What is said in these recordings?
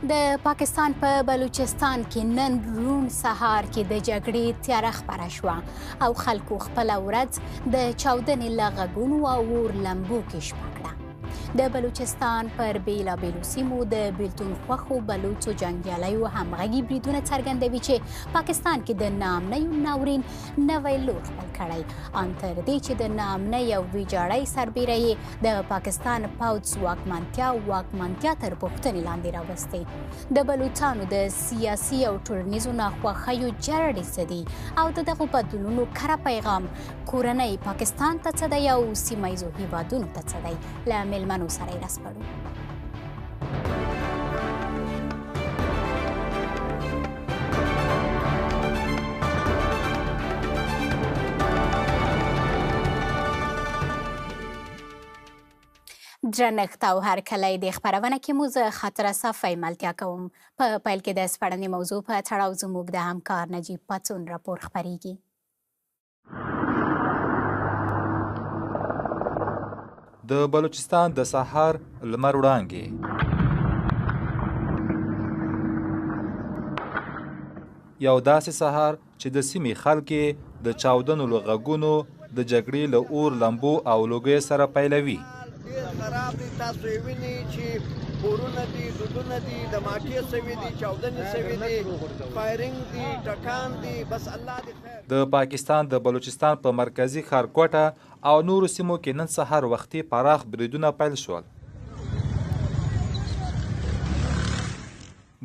د پاکستان په بلوچستان کې نن روڼ سهار کې د جګړې تیاره خپره شوه او خلکو خپله ورځ د چاودنې له غږونو او اور لمبو کې شپه کړه. د بلوچستان پر بیلابیلو سیمو د بیلتون خوښو بلوڅو جنګیالیو همغږي بریدونه څرګندوي چې پاکستان کې د ناامنیو ناورین نوی لور خپل کړی، ان تر دې چې د ناامنۍ او ویجاړۍ سربیره یې د پاکستان پوځ واکمنتیا تر پوښتنې لاندې راوستې. د بلوچانو د سیاسي او ټولنیزو ناخوښیو جرړې څه دي او د دغو بدلونونو کره پیغام کورنۍ پاکستان ته څه دی او سیمه ییزو هیوادونو ته څه دی؟ له میلمنو سره یې راسپړو. درنښت او هرکلی د خپرونه کې مو زه خاطره صافی ملتیا کوم. په پیل کې د سپړنې موضوع په تړاو زموږ د همکار نجیب پڅون راپور خپریږي. د بلوچستان د سهار لمر وړانګې یو داسې سهار چې د سیمې خلک د چاودنو له غږونو د جګړې له اور لمبو او لوګیو سره پیلوي. خراب دي، تاسو یې وینئ چې کورونه دي، دودونه دي، دماکې سوي دي، چاودنې سوي دي، فایرنګ دي، ټکان دي، بس الله دې خیر. د پاکستان د بلوچستان په مرکزي ښار کوټه او نورو سیمو کې نن سهار وختي پراخ بریدونه پیل شول.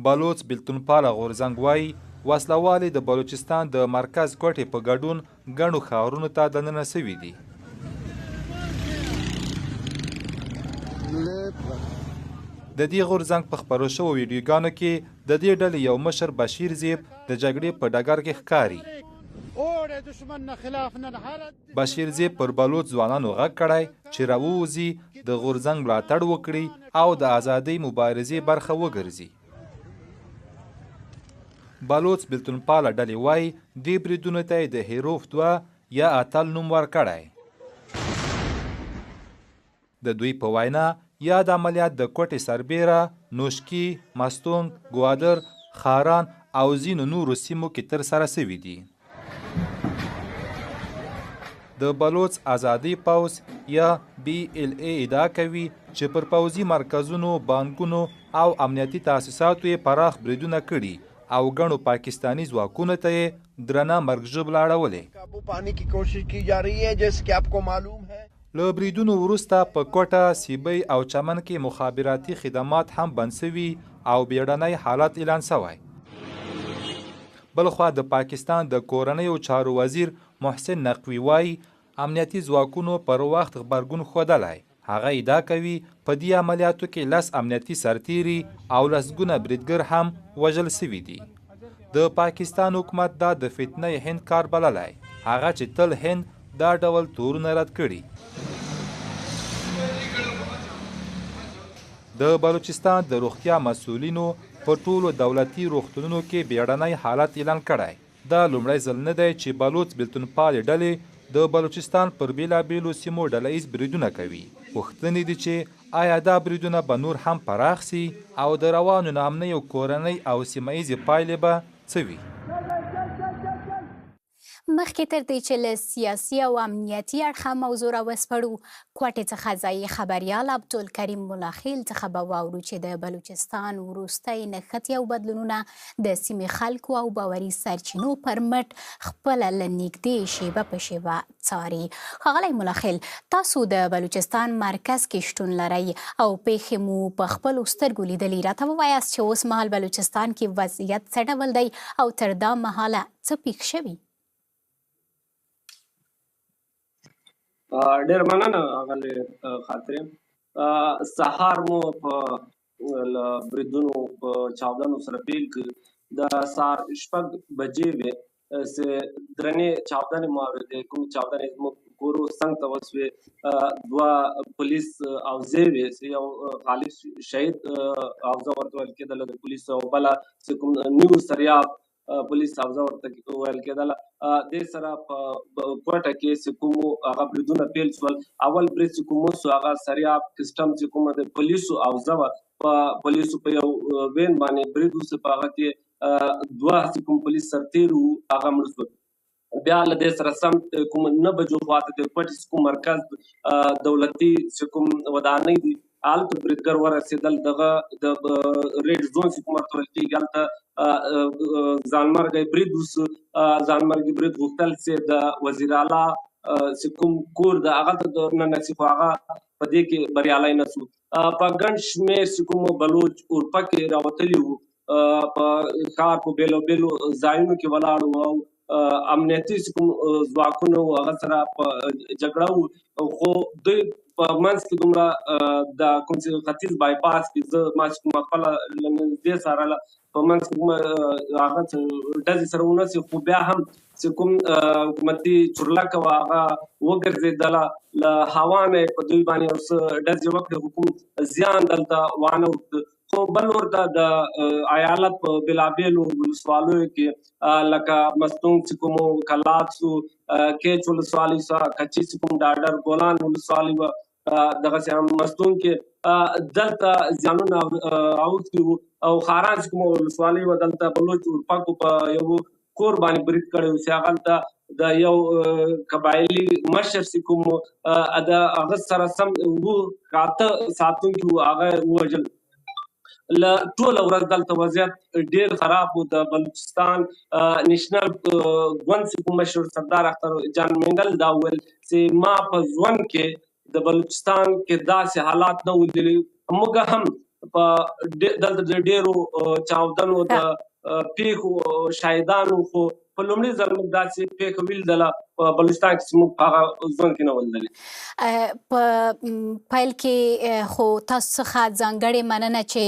بلوچ بیلتونپاله غورځنګ وایي وسلوالې د بلوچستان د مرکز کوټې په ګډون ګڼو ښارونو ته دننه سوي دي. د دې غورځنګ په خپرو شوو ویډیوګانو کې د دې ډلې یو مشر بشیر زیب د جګړې په ډګر کې ښکاري. بشیر زیب پر بلوچ ځوانانو غږ کړی چې راووځي، د غورځنګ ملاتړ وکړي او د ازادۍ مبارزې برخه وګرځي. بلوچ بیلتونپاله ډلې وایي دې بریدونو ته یې د هیروف 2 یا اتل نوم ورکړی. د دوی په وینا یاد عملیات د کوټې سربیره، نوشکي، مستونګ، ګوادر، خاران او ځینو نورو سیمو کې ترسره سوي دي. د بلوچ ازادي پوځ یا BLA ادعا کوي چې پر پوځي مرکزونو، بانکونو او امنیتي تاسیساتو یې پراخ بریدونه کړي او ګڼو پاکستاني ځواکونو ته یې درنه مرګ ژوبله اړولې. काबू पाने की कोशिश की जा रही है, जैसे कि आपको मालूम है. له بریدونو وروسته په کوټه، سیبۍ او چمن کې مخابراتي خدمات هم بند سوي او بیړنی حالت اعلان سوی. بلخوا د پاکستان د کورنیو چارو وزیر محسن نقوي وایي امنیتي ځواکونو پر وخت غبرګون ښودلی. هغه ادعا کوي په دې عملیاتو کې 10 امنیتي سرتیري او لسګونه بریدګر هم وژل سوي دي. د پاکستان حکومت دا د فتنه هند کار بللی، هغه چې تل هند دا ډول تورونه رد کړي. د بلوچستان د روغتیا مسؤلینو په ټولو دولتي روغتونونو کې بیړنی حالت اعلان کړی. دا لومړی ځل نه دی چې بلوچ بیلتونپالې ډلې د بلوچستان پر بیلابیلو سیمو ډله ییز بریدونه کوي. پوښتنې دي چې آیا دا بریدونه به نور هم پراخ سي او د روانو ناامنیو کورنۍ او سیمه ییزې پایلې به څه وي؟ مخکې تر دې چې له سیاسي او امنیتي اړخه موضوع راوسپړو، کوټې څخه ځایي خبریال عبدالکریم ملاخیل څخه به واورو چې د بلوچستان وروستی نښتې او بدلونونه د سیمې خلکو او باوري سرچینو پر مټ خپله له نږدې شیبه په شیبه څاري. ښاغلی ملاخیل، تاسو د بلوچستان مرکز کې شتون لرئ او پیښې مو په خپلو سترګو لیدلي. راته ووایاست چې اوس مهال بلوچستان کې وضعیت څه ډول دی او تر دا مهاله څه پیښ شوي؟ ډېر مننه ښاغلې خاطرې. سهار مو په بریدونو په چاودنو سره پیل کړ. د سهار 6 بجې وې چې درنې چاودنې مو اورېدې. کوم چاودنې زموږ کورو څنګ ته وسوې. 2 پولیس اوزې وې چې یو غالب شهید اوزه ورته ویل کېدله د پولیسو، او بله چې کوم نیو سریاب پولیس اوزه ورته ویل کېدله. دې سره په کوټه کې چې کوم هغه بریدونه پیل شول، اول برید چې کوم وسو هغه سریاب سیسټم چې کومه د پولیسو اوزه وه پولیسو په یو وین باندې برید وسو په هغه کې دوه چې کوم پولیس سرتیر وو هغه مړه شول. بیا له دې سره سم کوم 9 بجو خواته د پټ کوم مرکز دولتي چې کوم ودانۍ دي هلته بریدګر ورسېدل. دغه د ریډ زون چې کوم ورته ویل کېږي هلته ځانمرګی برید وسو. ځانمرګي برید غوښتل چې د وزیر اعلی چې کوم کور د هغه ته دننه خو هغه په دې کې بریالی نه سو. په ګڼ شمېر چې کوم بلوچ اورپکې راوتلي وو په ښار په بېلو بېلو ځایونو کې ولاړ وو او امنیتي چې کوم ځواکونه وو هغه سره په جګړه وو. خو دوی په منځ کې دومره د کوم چې ختیځ بایپاس کې زه ما چې کومه خپله له نږدې څارله په منځ کې کومه هغه ډزې سره ونسي، خو بیا هم چې کوم حکومتي چورلکه وه هغه وګرځېدله. له هوا نه یې په دوی باندې یو څه ډزې وکړې خو کوم زیان دلته وانه وکړ. خو بل ور ته د ایالت په بېلابېلو ولسوالیو کې لکه مستونګ چې کوم کلات سو، کیچ ولسوالي سوه، کچي چې کوم ډاډر ګولان ولسوالي وه، دغسې هم مستونګ کې دلته زیانونه اوښتي وو. او خاران چې کومه ولسوالي وه دلته بلوچ اورپکو په یو کور باندې برید کړی و چې هغلته د یو قبایلي مشر چې کوم د هغه سره سم 8 ساتونکي وو هغه یې ووژل. ټوله ورځ دلته وضعیت ډېر خراب و. د بلوچستان نیشنل ګوند چې کوم مشر سردار اختر جان منګل دا وویل چې ما په ژوند کې د بلوچستان کې داسې حالات نه وو لیدلي. موږ هم په دلته د ډېرو چاودنو د پیښو شاهدانو، خو په لومړي ځل موږ داسې پیښه ولیدله په بلوچستان کې چې موږ په هغه ژوند کې نه ولیدلې. په پیل کې خو تاسو څخه ځانګړې مننه چې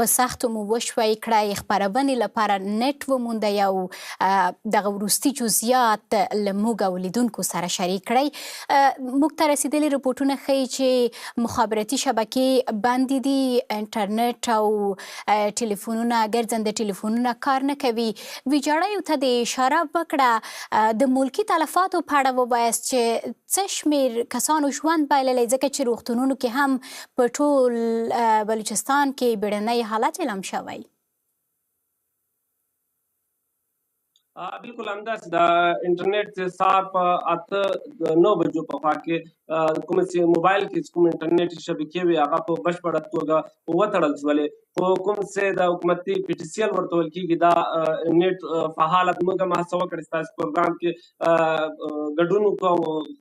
په سختو مو وشوی کړئ خپرونې لپاره نټ ومونده او دغه وروستي جزئیات له موږ او لیدونکو سره شریک کړئ. موږ ته رسیدلي رپورټونه ښیي چې مخابراتي شبکې بندې دي، انټرنیټ او ټلیفونونه ګرځنده ټلیفونونه کار نه کوي. ویجاړیو ته د اشاره وکړه. د ملکي تلفاتو په اړه ووایاست چې څه شمېر کسانو ژوند بایللی، ځکه چې روغتونونو کې هم په ټول بلوچستان کې بیړنی حالت اعلان شوی. بالکل همداسې د انټرنیټ سهار په 8-9 بجو په خوا کې کوم چې موبایل کې کوم انټرنیټ شبکې وي هغه په بشپړه توګه وتړل شولې. خو کوم چې د حکومتي PTCL ورته ویل کېږي دا نیټ فعالت موږ هم هڅه وکړې ستاسو پروګرام کې ګډون وکړو،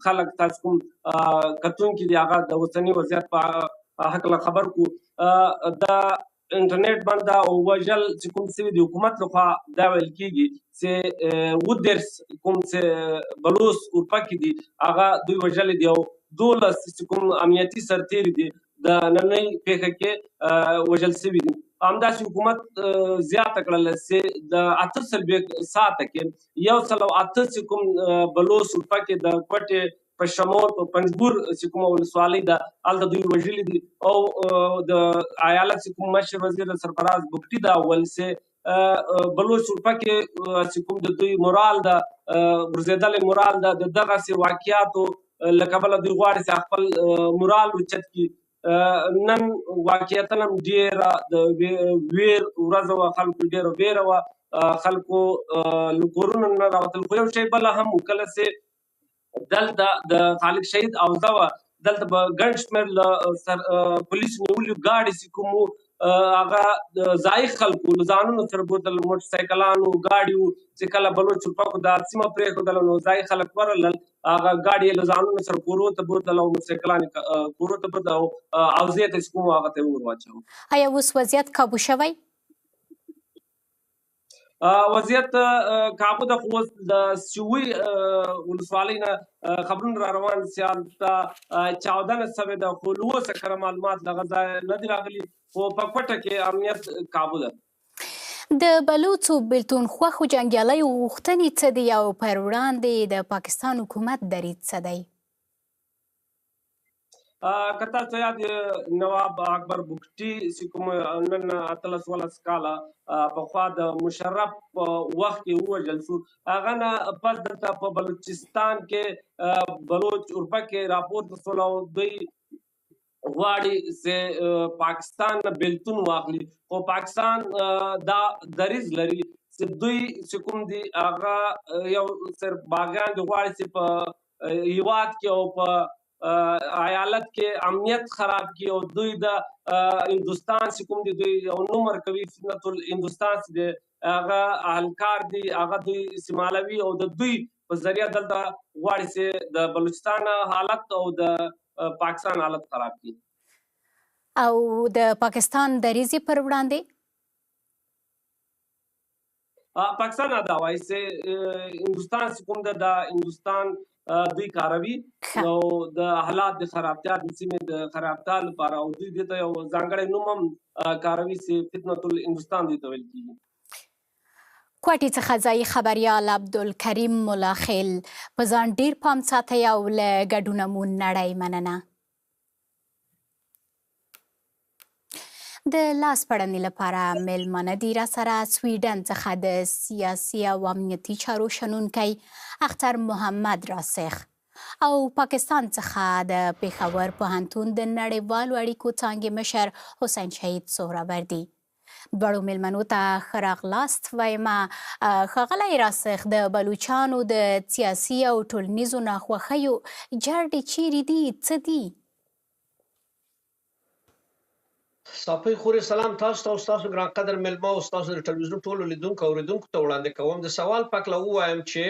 خلک تاسو کوم کتونکي دي هغه د اوسني وضعیت په هکله خبر کړو. د انټرنیټ بنده او وژل چې کوم څه د حکومت لخوا دا ویل کېږي چې 18 کوم چې بلوچ اورپکي دي هغه دوی وژلي دي او 12 چې کوم امنیتي سرتیري دي د نننۍ پیښه کې وژل شوي دي. همداسې حکومت زیاته کړله چې د 48 ساعته کې 108 چې کوم بلوچ اورپکي د کوټې په شمول په پنجګور چې کومه ولسوالۍ ده هلته دوی وژلي دي. او د ایالت چې کوم مشر وزیر سرفراز بګټي دا وویل چې بلوچ اورپکي چې کوم د دوی مورال ده غورځېدلی مورال ده د دغسې واقعاتو له کبله دوی غواړي چې خپل مورال اوچت کړي. نن واقعیتا هم ډېره د ویر ورځ وه، خلکو ډېره ویره وه، خلکو له کورونو نه راوتل. خو یو شی بله هم کله چې دلته د خالد شهید اوزه وه دلته په ګڼ شمېر له پولیسو نیولي ګاډي چې کوم وو هغه ځایي خلکو له ځانونو سره بوتل، موټرسایکلانو ګاډي وو چې کله بلوچ اورپکو دا سیمه پرېښودله نو ځایي خلک ورغلل هغه ګاډي یې له ځانونو سره کورو ته بوتل او موټرسایکلان یې کورو ته بوتل او اوزې ته چې کوم وو هغه ته یې ور واچاوه. آیا اوس وضعیت کابو شوی؟ وضعیت کابو ده، خو اوس د سیوی ولسوالۍ نه خبرونه را روان دي چې هلته چاودنه سوې ده، خو له اوسه کره معلومات له هغه ځایه نه دي راغلي. خو په کوټه کې امنیت کابو ده. د بلوڅو بېلتون خوښو جنګیالیو غوښتنې څه دي او پر وړاندې د پاکستان حکومت دریځ څه دی؟ که تاسو یاد نواب اکبر بګټي چې کوم نن 18 کاله پخوا د مشرف په وخت کې ووژل شو، هغه نه پس دلته په بلوچستان کې بلوچ اورپکي راپورته شول او دوی غواړي چې پاکستان نه بیلتون واخلي، خو پاکستان دا دریځ لري چې دوی چې کوم دي هغه یو صرف باغیان دي غواړي چې په هیواد کې او په ایالت کې امنیت خراب کړي او دوی د هندوستان چې کوم دي دوی یو نوم ورکوي فتنة الهندوستان چې دی هغه اهلکار دي، هغه دوی استعمالوي او د دوی په ذریعه دلته غواړي چې د بلوچستان حالت او د پاکستان حالت خراب کړي. او د پاکستان دریځ پر وړاندې پاکستان دا وایي چې هندوستان چې کوم ده د هندوستان دوی کاروي او د حالات د خرابتیا د سیمې د خرابتیا لپاره او دوی دې ته یو ځانګړی نوم هم کاروي چې فتنة الهندوستان دوی ته ویل کېږي. کوټې څخه ځایي خبریال عبدالکریم ملاخیل په ځان ډیر پام ساتئ او له ګډونه مو نړۍ مننه. د لاس پړنې لپاره میلمانه دي راسره سویډن څخه د سیاسي او امنیتي چارو شنونکی اختر محمد راسخ او پاکستان څخه د پېښور پوهنتون د نړیوالو اړیکو څانګې مشر حسین شهید سهروردي. دواړو میلمنو ته ښه راغلاست ویمه. ښاغلی راسخ، د بلوچانو د سیاسي او ټولنیزو ناخوښیو جړې چیرې دي، څه دي؟ صافی خوري سلام تاسو ته او ستاسو ګران قدر میلمه او ستاسو د ټلویزیون ټولو لیدونکو او اوریدونکو ته وړاندې کوم. د سوال پاک له ووایم چې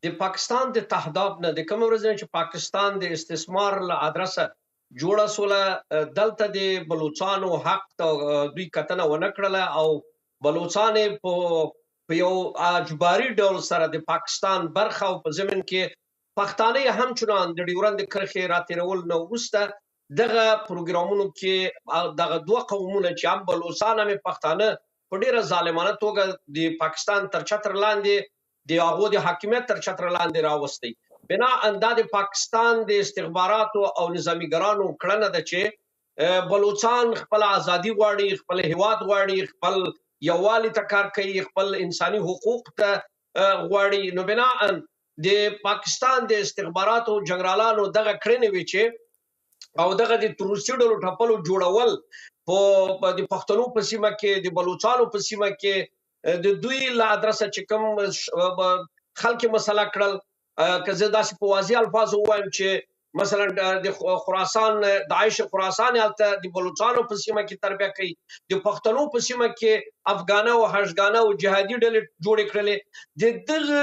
د پاکستان د تهداب نه د کومه ورځ نه چې پاکستان د استثمار له ادرسه جوړه سوله دلته د بلوچانو حق ته دوی کتنه ونه کړله او بلوچانې په یو اجباري ډول سره د پاکستان برخه او په ضمن کې پښتانه هم چنان د ډیورند کرښې راتېرول نه وروسته دغه پروګرامونو کې دغه دوه قومونه چې هم بلوچستان هم پښتانه په ډیره ظالمانه توګه د پاکستان تر چتر لاندې د هغو د حاکمیت تر چتر لاندې راوستي. بنا اندا د پاکستان د استخباراتو او نظامیګرانو کړنه ده چې بلوچستان خپل ازادي غواړي، خپل هیواد غواړي، خپل یووالي ته کار کوي، خپل انساني حقوق ته غواړي. نو بنا د پاکستان د استخباراتو جنرالانو دغه کړنې وی چې او دغه د تروریستي ډلو ټپلو جوړول په د پښتنو په سیمه کې د بلوچستانو په سیمه کې د دوی لا ادرسه چې کوم خلک مسله کړل. که زه داسې په واضح الفاظ ووایم چې مثلا د خراسان د عایش خراسان هلته د بلوچستانو په سیمه کې تربیه کوي، د پښتنو په سیمه کې افغانه او هشګانه او جهادي ډلې جوړې کړلې. د دغه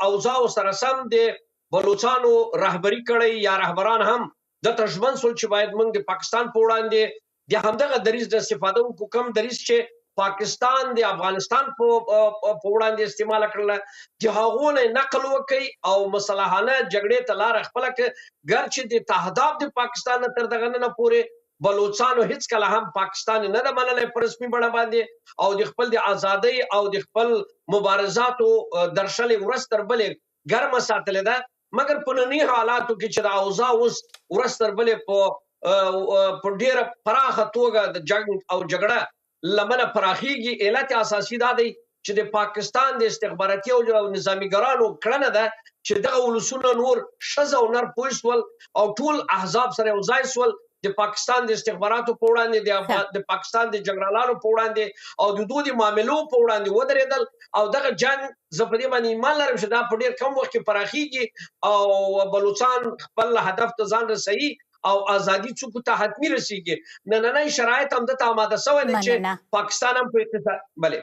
اوضاع سره سم د بلوچستانو رهبري کړی یا رهبران هم د ترجمن سول چې باید موږ د پاکستان په وړاندې د همدغه دریځ د استفاده وکړو، کوم دریځ چې پاکستان د افغانستان په وړاندې استعمال کړل، د هغو نه نقل وکړي او مصالحانه جګړې ته لار خپله کړي. ګرچې د تهداب د پاکستان تر دغه نه پورې بلوچستانو هیڅ کله هم پاکستان نه ده منلی په رسمي بڼه باندې او د خپل د ازادۍ او د خپل مبارزاتو درشلې ورځ تر بلې ګرمه ساتلې ده. مګر په ننني حالاتو کې چې د اوضاع اوس ورځ تر بلې په ډیره پراخه توګه د جنګ او جګړه لمنه پراخیږي، علت اساسي دا دی چې د پاکستان د استخباراتي او نظامیګرانو کړنه ده چې دغه ولسونه نور ښځه او نر پوه سول او ټول احزاب سره یو ځای سول د پاکستان د استخباراتو په وړاندې، د پاکستان د جنرالانو په وړاندې او د دوی د معاملو په وړاندې ودرېدل. او دغه جنگ زه په دې باندې ایمان لرم چې دا په ډېر کم وخت کې پراخیږي او بلوچستان خپل هدف ته ځان رسوي او ازادي څوکو ته حتمي رسیږي. نننی شرایط هم دته آماده سوی دی چې پاکستان هم په اقتصاد بلې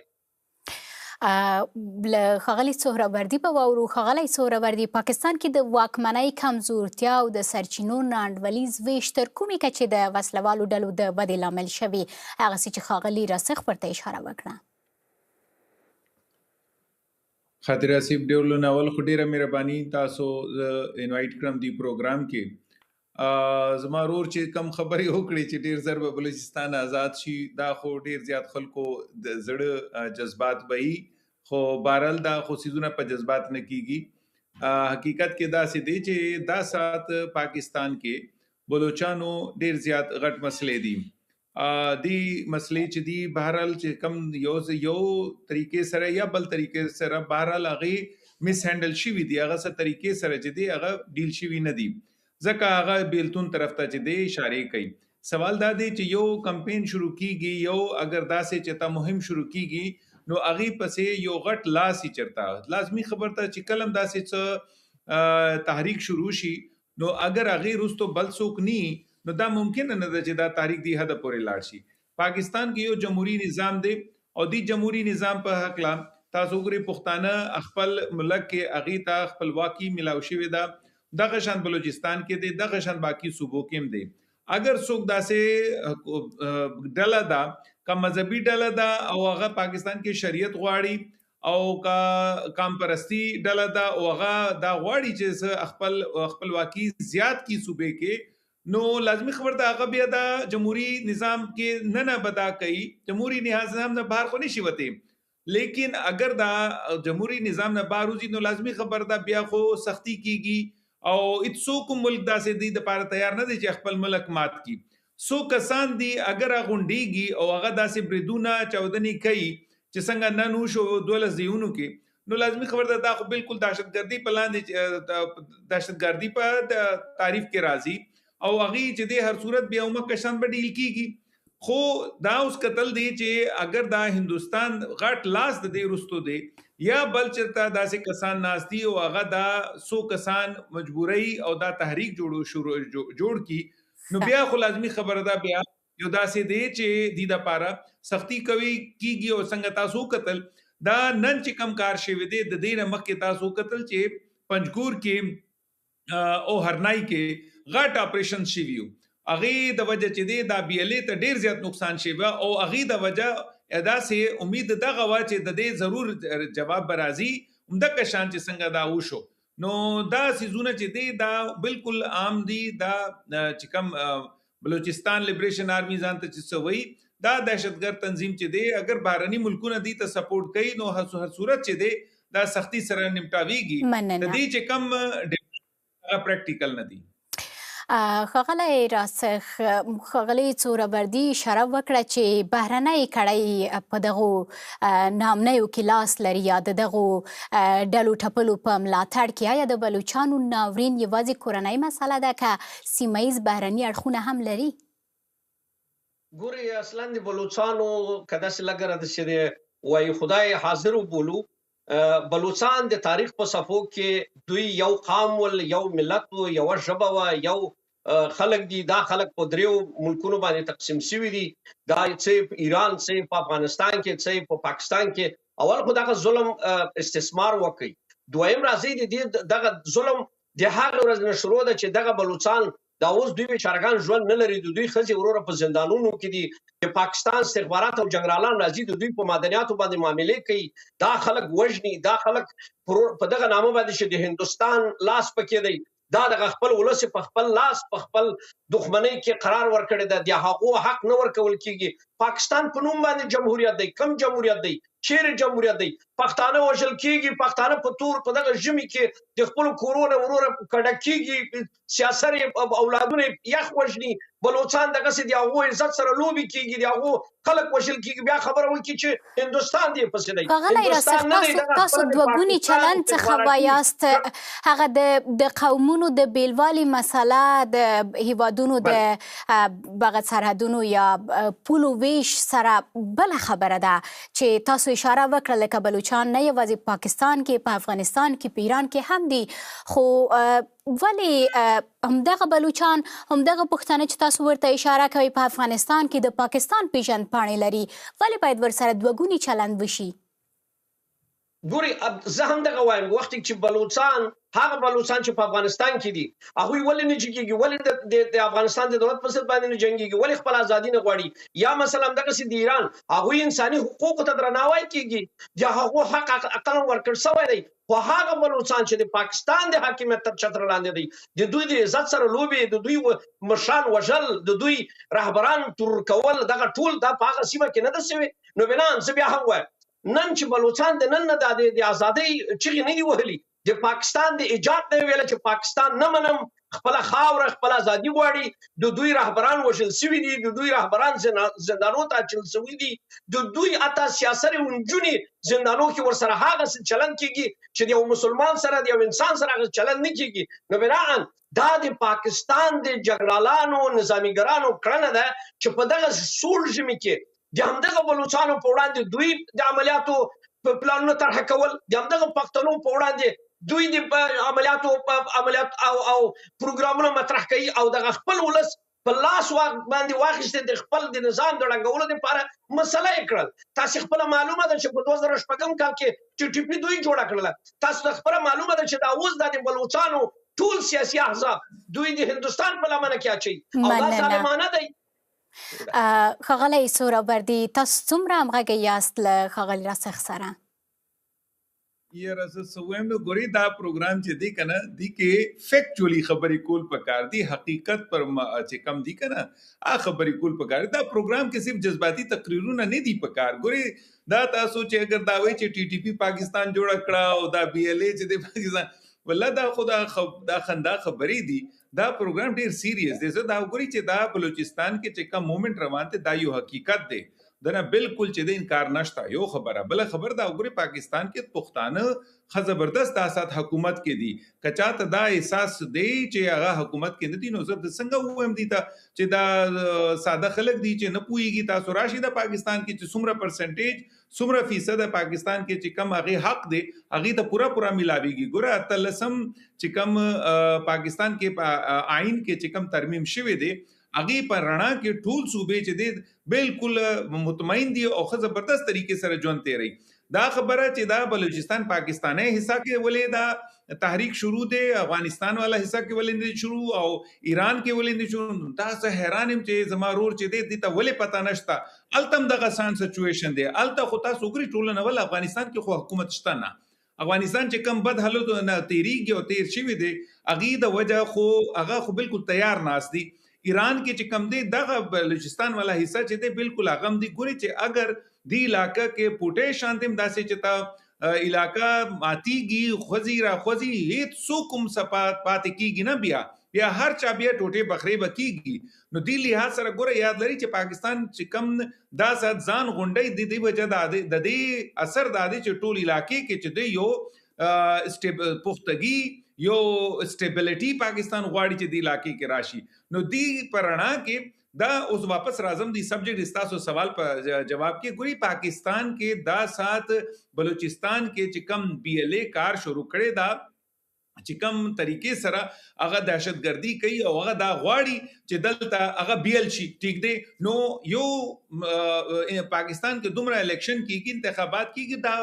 ښاغلي سهروردي په واورو. ښاغلی سهروردي، پاکستان کې د واکمنۍ کمزورتیا او د سرچینو ناانډولیز ویش تر کومې کچې د وسلوالو ډلو د ودې لامل شوي، هغسې چې ښاغلي راسخ ورته اشاره وکړه؟ خاطر آصف ډېر ناول خو ډېره مهرباني تاسو انوایټ کړم دی پروګرام کې. زما ورور چې کم خبرې وکړې چې ډېر زر به بلوچستان آزاد شي، دا خو ډېر زیات خلکو د زړه جذبات به وي، خو بهرحال دا خو څیزونه په جذبات نه کیږي. حقیقت کې داسې دی چې دا ساعت پاکستان کې بلوچانو ډېر زیات غټ مسلې دي. دی مسلې چې دی بهرحال چې کم یو طریقې سره یا بل طریقې سره بهرحال هغې مس هینډل شوي دي، هغه څه طریقې سره چې دی هغه ډیل شوي نه دي. ځکه هغه بیلتون طرف ته چې دی اشاره کوي. سوال دا دی چې یو کمپین شروع کیږي، یو اگر داسې چې تا مهم شروع کیږي نو هغه پسې یو غټ لاس یې چرتا لازمی خبر ته چې کلم داسې څه تحریک شروع شي نو اگر هغه رستو بل څوک ني نو دا ممکن نه ده چې دا تحریک دی حد پورې لاړ شي. پاکستان کې یو جمهوریت نظام دی او دی جمهوریت نظام په حق لا تاسو ګوري پښتانه خپل ملک کې اغي ته خپلواکي ملاو شوې ده، دغه شان بلوچستان کې دی، دغه شان باقی صوبو کې هم دی. اگر څوک داسې ډله ده کا مذهبي ډله ده او هغه پاکستان کې شریعت غواړي او کا کام پرستی ډله ده او هغه دا غواړي چې خپلواکي زیات کی صوبې کې نو لازمی خبر ده هغه بیا د جمهوریت نظام کې نه بدا کوي. جمهوریت نظام نه بهر خو نشي وته، لیکن اگر دا جمهوریت نظام نه بهر وځي نو لازمی خبر ده بیا خو سختی کیږي او اتسو ملک داسې دی د پاره تیار نه دی چې خپل ملک مات کی. سو کسان دی اگر غونډيږي او هغه داسې بریدونه چودنی کوي چې څنګه نن وشو 12 دیونو کې نو لازمی خبر ده دا خو بالکل دهشتګردي په لاندې دهشتګردي په تعریف کې راځي او هغه چې د هر صورت بیا عمر کشان به ډیل کیږي. خو دا اوس قتل دی چې اگر دا هندستان غټ لاس د دې رستو دی یا بل چرته داسې کسان ناشتي او هغه دا 100 کسان مجبوري او دا تحریک جوړ کی نو بیا خو لازمی خبره ده بیا یو داسې دی چې د لپاره سختی کوي کیږي او څنګه تاسو قتل دا نن چې کم کار شوی دی د دې مخکې تاسو قتل چې پنجګور کې او هرنای کې غټ اپریشن شویو اغه د وجه چې دی دا بیلې ته ډیر زیات نقصان شوی او اغه د وجه ادا سه امید دغه وا چې د دې ضرور جواب برازي همدغه شان چې څنګه دا وشو نو دا سيزونه چې دی دا بالکل عام دي. دا چې کوم بلوچستان لیبریشن آرمی ځان ته چې سوي دا دهشتګرد تنظیم چې دی اگر بهرني ملکونه دي ته سپورټ کوي نو هر صورت چې دی دا سختی سره نمټاويږي د دې چې کم پریکټیکل نه دي. ښاغلی راسخ ښاغلي څوربردي اشاره وکړه چې بهرنۍ کړۍ په دغو نامنیو کې لاس لري یا د دغو ډلو ټپلو په ملاتړ کې. آیا د بلوچانو ناورین یوازې کورنۍ مسله ده که سیمه ییز بهرني اړخونه هم لري؟ ګوري اصلا د بلوچانو که داسې لږ داسې دی وایي خدای حاضر وبولو بلوچستان د تاریخ په صفو کې دوی یو قام ول یو ملت و یو ژبه و یو خلک دي. دا خلک په دریو ملکونو باندې تقسیم شوي دي، دا څه په ایران څه په افغانستان کې څه په پاکستان کې. اول خو دغه ظلم استثمار وکړي، دویم راځي دغه ظلم د هغه ورځ نه شروع ده چې دغه بلوچستان دا اوس دوی بیچارهګان ژوند نه لري، دوی ښځې وروره په زندانونو کې دي، د پاکستان استخبارات او جنرالان راځي د دوی په معدنیاتو باندې معاملې کوي، دا خلک وژني، دا خلک په دغه نامه باندې چې د هندوستان لاس پکې دی دا دغه خپل ولس په خپل لاس په خپل دښمنۍ کې قرار ورکړی ده، د هغو حق نه ورکول کیږي. پاکستان په نوم باندې جمهوریت دی، کم جمهوریت دی؟ چیرې جمهوریت دی؟ پښتانه وژل کیږي، پښتانه په تور په دغه ژمي کې د خپل کورونه وروره کډه کیږي، سیاسر اولادونه یخ وژني، بلوچستان دغه سي د هغو عزت سره لوبي کیږي، د هغو خلک وژل کیږي، بیا خبره وکړي چې هندوستان دی پسې دی. ښاغلی راسخ تاسو دوه ګوني چلند څخه وایاست، هغه د قومونو د بیلوالي مسله د هیوادونو د بغه سرحدونو یا پولو ویش سره بل خبره ده چې تاسو اشاره وکړه لکه بلوچان نه یوازې پاکستان کې په افغانستان کې په ایران کې هم دي، خو ولې همدغه بلوچان همدغه پښتانه چې تاسو ورته اشاره کوئ په افغانستان کې د پاکستان پیژند پاڼې لري، ولې باید ورسره دوه ګوني چلند وشي؟ ګوري زه هم دغه وایم وخت چې بلوچستان هغه بلوچستان چې په افغانستان کې دي هغوی ولې نه جنګېږي، ولې د افغانستان د دولت په ضد باندې نه جنګېږي، ولې خپل ازادي نه غواړي؟ یا مثلا دغسې د ایران هغوی انساني حقوقو ته درناوی کیږي، د هغو حق اقلا ورکړل شوی دی، خو هغه بلوچستان چې د پاکستان د حاکمیت تر چتر لاندې دی د دوی د عزت سره لوبې، د دوی مشران وژل، د دوی رهبران ترور کول، دغه ټول دا په هغه سیمه کې نه ده شوي. نو بنان زه بیا هم وایم نن چې بلوچستان د نن نه د ازادۍ چغې نه دي وهلي، د پاکستان د ایجاد نه ویله چې پاکستان نه منم، خپل خاوره خپل ازادي غواړي د دوی رهبران وژل شوي دي د دوی رهبران زندانونو ته اچول شوي دي د دوی اته سیاسري نجونې زندانونو کې ورسره هغه څه چلند کیږي چې د یو مسلمان سره د یو انسان سره هغه چلند نه کیږي نو بناءً دا د پاکستان د جګړالانو نظامیګرانو کړنه ده چې په دغه سوړ ژمي کې د همدغه بلوچستانو په وړاندې دوی د عملیاتو په پلانونو طرح کول د همدغه پښتنو په وړاندې دوی د عملیات او پروګرامونو مطرح کوي او دغه خپل ولس په لاس باندې واخیسته د خپل د نظام د ړنګولو لپاره مسله یې کړل تاسو خپل معلومه ده چې په 2016 کال کې ټي ټي پی دوی جوړه کړل تاسو خپل معلومه ده چې دا اوس د بلوچستانو ټول سیاسي احزاب دوی د هندستان په لمنه کې اچي او دا ظالمانه دی ښاغلی سهروردي تاسو څومره همغږی یاست له ښاغلي راسخ سره یاره زه څه وایم نو ګورې دا پروګرام چې دی که نه دې کې فیکچولي خبرې کول پکار دي حقیقت پر چې کم دي که نه خبرې کول پکار دي دا پروګرام کې صرف جذباتي تقریرونه نه دي پکار ګورې دا تاسو چې اگر دا وایي چې ټي ټي پی پاکستان جوړه کړه او دا بي ال اے چې د پاکستان والله دا خو دا خندا خبرې دي دا پروګرام ډیر سیریس دی زه دا وګورئ چې دا بلوچستان کې چې کوم مومنت روان دی دا یو حقیقت دی دنه بالکل چې د انکار نشته یو خبره بل خبر دا وګورئ پاکستان کې پښتانه زبردست اسات حکومت کې دي کچاته دا احساس دی چې هغه حکومت کې نه دي نو زه څنګه وایم دي ته چې دا ساده خلک دي چې نه پوهیږي تاسو راشي د پاکستان کې چې څومره پرسنټیج څومره فیصد پاکستان کې چې کم هغه حق دی هغه ته پورا ملاويږي ګوره اتلسم چې کم پاکستان کې آئین کې چې کم ترمیم شوی دی هغه پر رڼا کې ټول صوبې چې دی بالکل مطمئن دي او زبردست طریقې سره ژوند تیری دا خبره چې دا بلوچستان پاکستاني حصہ کې ولې دا تحریک شروع دی افغانستان والا حصہ کې ولې شروع او ایران کې ولې شروع دا زه حیران یم چې زما رور چې دی ته ولې پتا نشته التم دغه سان سچويشن دی الته خو تاسو ګری ټول نه ول افغانستان کې خو حکومت شته نه افغانستان چې کم بد حالت نه تیریږي او تیر شوی دی اغه د وجه خو هغه خو بالکل تیار ناس دي ایران کې چې کم دی دغه بلوچستان والا حصہ چې دی بالکل اغم دی ګوري چې اگر دی علاقہ کې پټه شانتم داسې چتا علاقہ ماتیږي خوځي هیڅ څوک صفات پاتې کیږي نه بیا هر چا بیا ټوټه بخری بکیږي نو دی لحاظ سره ګوره یاد لري چې پاکستان چې کم دا سات ځان غونډي د وجه د دې اثر د دې چې ټول علاقې کې چې دی یو پختګي یو سټیبلیټي پاکستان غواړي چې دی علاقې کې راشي نو دی پرانا کې دا اوس واپس راځم دی سبجیکټ استاسو سوال په جواب کې ګوري پاکستان کې دا سات بلوچستان کې چې کم بي ال اے کار شروع کړي دا چې کم طریقې سره هغه دهشتګردي کوي او هغه دا غواړي چې دلته هغه بیل شي ټیک دی نو یو پاکستان کې دومره الیکشن کیږي انتخابات کیږي دا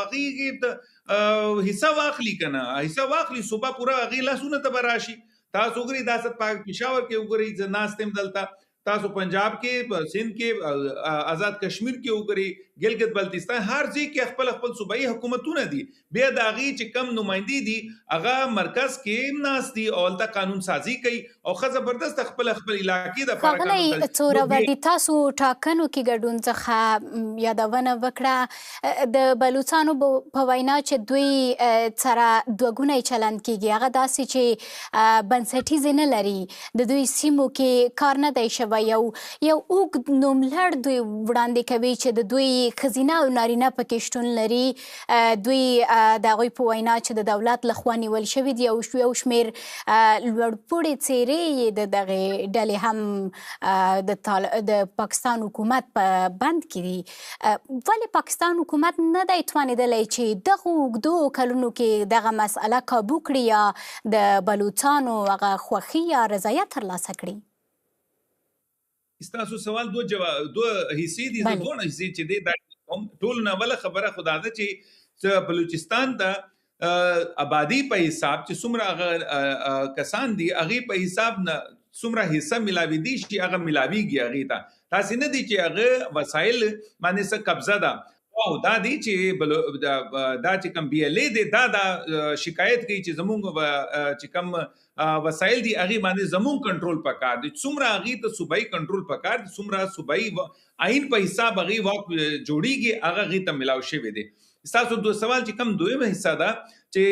هغه حصہ واخلي کنه حصہ واخلي صوبه پورا هغه لاسونه ته براشي تاسو وګورئ دا ست پېښور کې وګورئ ځناستم دلته تاسو پنجاب کې سندھ کې آزاد کشمیر کې وګورئ ګلګت بلتستان هر ځای کې خپل صوبایي حکومتونه دي بیا د هغې چې کم نمایندې دي هغه مرکز کې ناست دي او هلته قانون سازي کوي او ښه زبردست خپل علاقې د ښاغلی سهروردي تاسو ټاکنو کې ګډون څخه یادونه وکړه د بلوڅانو په وینا چې دوی سره دوه ګونی چلند کیږي هغه داسې چې بنسټیز نه لري د دوی سیمو کې کار نه دی شوی یو اوږد نوملړ دوی وړاندې کوي چې د دوی ښځینه او نارینه پکې شتون لري دوی د هغوی په وینا چې د دولت لخوا نیول شوي دي او یو شمېر لوړپوړې څېرې یې د دغې ډلې هم د پاکستان حکومت په بند کې دي ولې پاکستان حکومت نه دی توانېدلی چې دغو اوږدو کلونو کې دغه مسئله کابو کړي یا د بلوڅانو هغه خوښي یا رضایت ترلاسه کړي استاسو سوال دو حصے دي دوه حصے چې دی ټول نه ولا خبره خدا ده چې بلوچستان ته آبادی په حساب چې څومره کسان دي هغه په حساب نه څومره حصہ ملاوي دي چې هغه ملاويږي هغه ته تاسو نه دي چې هغه وسایل باندې څه قبضه ده او دا دي چې دا چې کم بي ال اے دي دا شکایت کوي چې زمونږ چې کم وسایل دي هغه باندې زمون کنټرول پکار دي څومره هغه ته صوبایي کنټرول پکار دي څومره صوبایي آئین په حساب هغه وخت جوړیږي هغه ته ملاو شوی دي تاسو دو سوال چې کم دویمه حصہ ده چې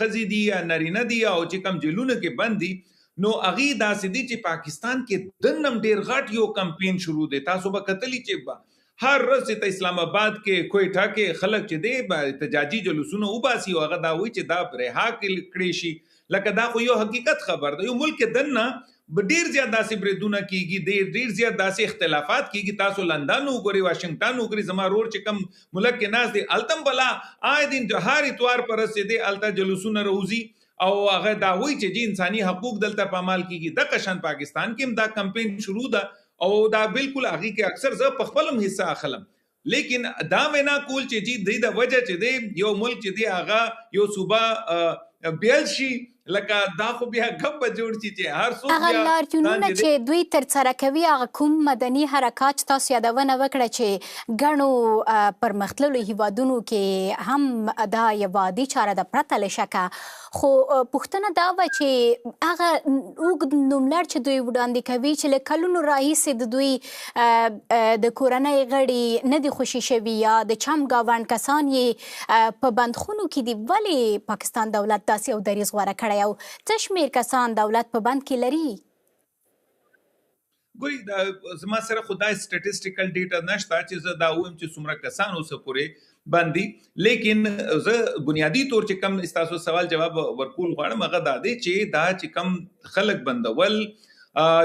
خزي دي یا نارینه دي او چې کم جیلونه کې بند دي نو اغي داسې دي چې پاکستان کې دنم ډیر غټ یو کمپین شروع دی. تاسو به کتلی چې هر ورځ ته اسلام آباد کې کوئټه کې خلک چې دی احتجاجي جلوسونه وباسي او هغه دا وایي چې دا رها کړي شي. لکه دا خو یو حقیقت خبر ده. یو ملک دنه ډیر زیات داسې بریدونه کیږي ډیر زیات داسې اختلافات کیږي. تاسو لندن وګورئ واشنگټن وګورئ زما رور چې کم ملک کې ناس دي التم بلا آی دین هر اتوار پر رسې دي الته جلوسونه روزي او هغه دا وایي چې انساني حقوق دلته پامال کیږي. د قشن پاکستان کې دا کمپین شروع ده او دا بالکل هغه کې اکثر زه په خپلم حصہ اخلم. لیکن دا وینا کول چې جی د وجه چې دی یو ملک چې دی هغه یو صوبه بیل شي لکه دا خو بیا غب جوړ شي چې هر څوک هغه لارښوونونه چې دوی ترسره کوي هغه کوم مدني حرکات تاسو یادونه وکړه چې ګڼو پرمختللو هیوادونو کې هم دا یو عادي چاره ده پرته له شکه. خو پوښتنه دا وه چې هغه اوږد نوملړ چې دوی وړاندې کوي چې له کلونو راهیسې د دوی د کورنۍ غړي نه دي خوشي شوي یا د چم ګاونډ کسان یې په بندخونو کې دي، ولې پاکستان دولت داسې یو دریځ غوره کړی او څه شمېر کسان دولت په بند کې لري؟ ګوري زما سره خدای سټټیسټیکل ډیټا نشته چې زه دا وایم چې څومره کسان اوسه پورې باندې. لیکن زه بنیادی طور چې کم تاسو سوال جواب ورکول غواړم هغه دا دی چې دا چې کم خلک بندول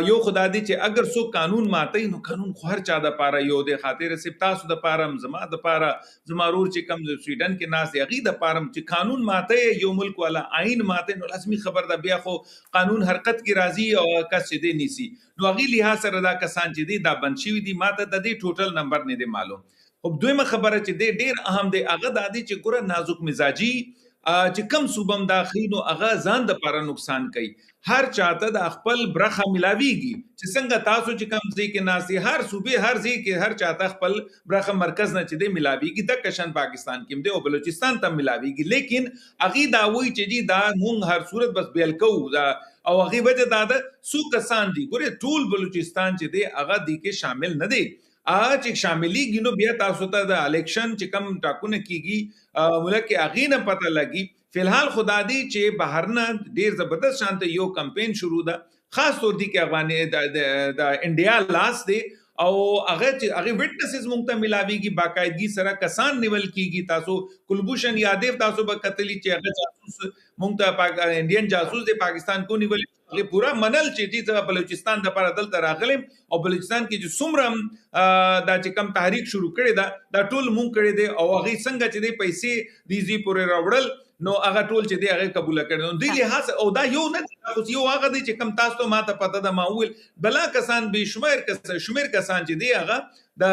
یو خدا دی چې اگر سو قانون ماته نو قانون خو هر چا د پاره یو دی خاطر سپ تاسو د پاره زما د پاره زما رور چې کم سویډن کې ناس دی غي د پاره چې قانون ماته یو ملک والا آئین ماته نو لازمي خبر ده بیا خو قانون حرکت کی راضی او کس دې نیسی نو غي لحاظ سره دا کسان چې دی دا بند شي دي ماته د دې ټوټل نمبر نه دی معلوم. خو دویمه خبره چې دی ډیر اهم دی هغه د دې چې ګوره نازک مزاجي چې کم صوبم داخلي نو هغه ځان د پاره نقصان کوي. هر چاته د خپل برخه ملاویږي چې څنګه تاسو چې کم ځای کې ناسي هر صوبې هر ځای کې هر چاته خپل برخه مرکز نه چې دی ملاویږي د کشن پاکستان کې دی او بلوچستان ته ملاویږي. لیکن اغي دا وایي چې دا مونږ هر صورت بس بیل کوو او هغه وجه دا ده سو کسان دي ګوره ټول بلوچستان چې دی هغه دی کې شامل نه دی. چې شاملېږي نو بیا تاسو ته د الیکشن چې کم ټاکونه کیږي ملک کې هغې نه پته لګي. فی الحال خدا دی چې بهر نه ډیر زبردست شانته یو کمپین شروع ده خاص طور دی کې افغاني د انډیا لاس دی او هغه وټنسز مونږ ته ملاویږي باقاعدګي سره کسان نیول کیږي. تاسو کلبھوشن یادیو تاسو به کتلی چې هغه جاسوس مونږ ته انډین جاسوس دی پاکستان کو نیول هغه پورا منل چې چې بلوچستان د پر دلته راغلم او بلوچستان کې چې څومره دا چې کم تحریک شروع کړي دا ټول مونږ کړي دي او هغه څنګه چې دی پیسې دیزي پورې راوړل نو هغه ټول چې دی هغه قبول کړي. نو دی لحاظ او دا یو نه خو یو هغه دی چې کم تاسو ته ماته پته ده معول بلا کسان به شمیر کسان چې دی هغه د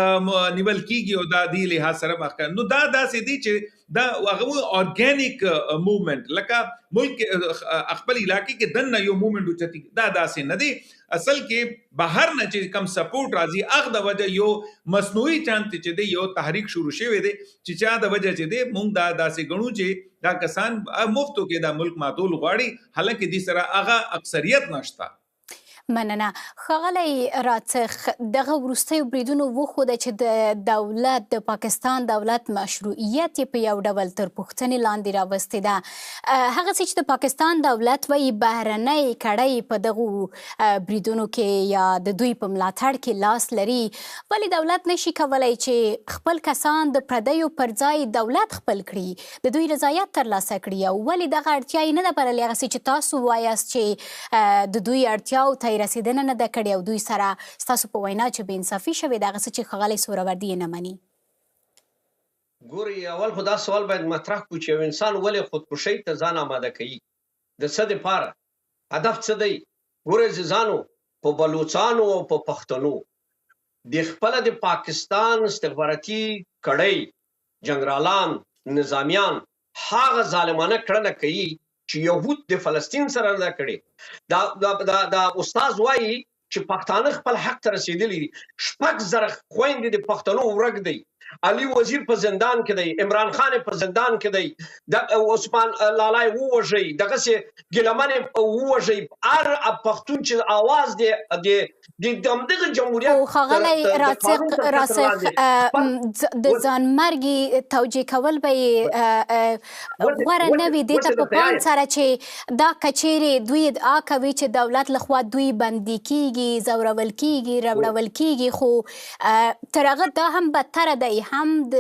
نیول کیږي او دا دی لحاظ سره مخکې نو دا داسې دی چې دا هغه اورګانیک موومنت لکه ملک خپل علاقې کې دنه یو موومنت وچتی دا داسې نه دی. اصل کې بهر نه چې کم سپورټ راځي هغه د وجه یو مصنوعي چانت چې دی یو تحریک شروع شوی دی چې چا د وجه چې دی مونږ دا داسې غنو چې دا کسان مفتو کې دا ملک ماتول غواړي حالانکه دې سره هغه اکثریت نشته. مننه. ښاغلی راتخ دغه وروستیو بریدونو وښوده چې د دولت د پاکستان دولت مشروعیت یې په یو ډول تر پوښتنې لاندې راوستې ده. هغسې چې د پاکستان دولت وایي بهرنۍ کړۍ په دغو بریدونو کې یا د دوی په ملاتړ کې لاس لري، ولې دولت نشي کولی چې خپل کسان د پردیو پر ځای دولت خپل کړي، د دوی رضایت ترلاسه کړي؟ او ولې دغه اړتیا یې نه ده بللې هغسې چې تاسو وایاست چې د دوی اړتیاو ته رسیدنه نه ده کړې او دوی سره ستاسو په وینا چې بې انصافي شوې ده هغه څه چې ښاغلی سهروردي یې نه مني؟ ګوري اول خو دا سوال باید مطرح کړو چې یو انسان ولې خودکشۍ ته ځان آماده کوي، د څه دپاره، هدف څه دی؟ ګورئ عزیزانو په بلوچانو او په پښتنو د خپله د پاکستان استخباراتي کړۍ جنرالان نظامیان هغه ظالمانه کړنه کوي چې یهود د فلسطین سره نه کړي. دا استاد وایي چې پښتانه خپل حق ته رسیدلی دي. 6,000 خویندې د پښتنو ورک دی علي وزیر په زندان کې دی، عمران خان په زندان کې دی، د عثمان لالای ووژئ، دغسې ګیلمن ووژئ، هر پښتون چې آواز دی د همدغه جمهوریت او ښاغلی راسخ د ځانمرګي توجیه کول به یې غوره نه وي. دې ته په پام سره چې دا کچېرې دوی ادعا کوي چې دولت لخوا دوی بندي کیږي، ځورول کیږي، ربړول کیږي، خو تر هغه دا هم بدتره دی، هم د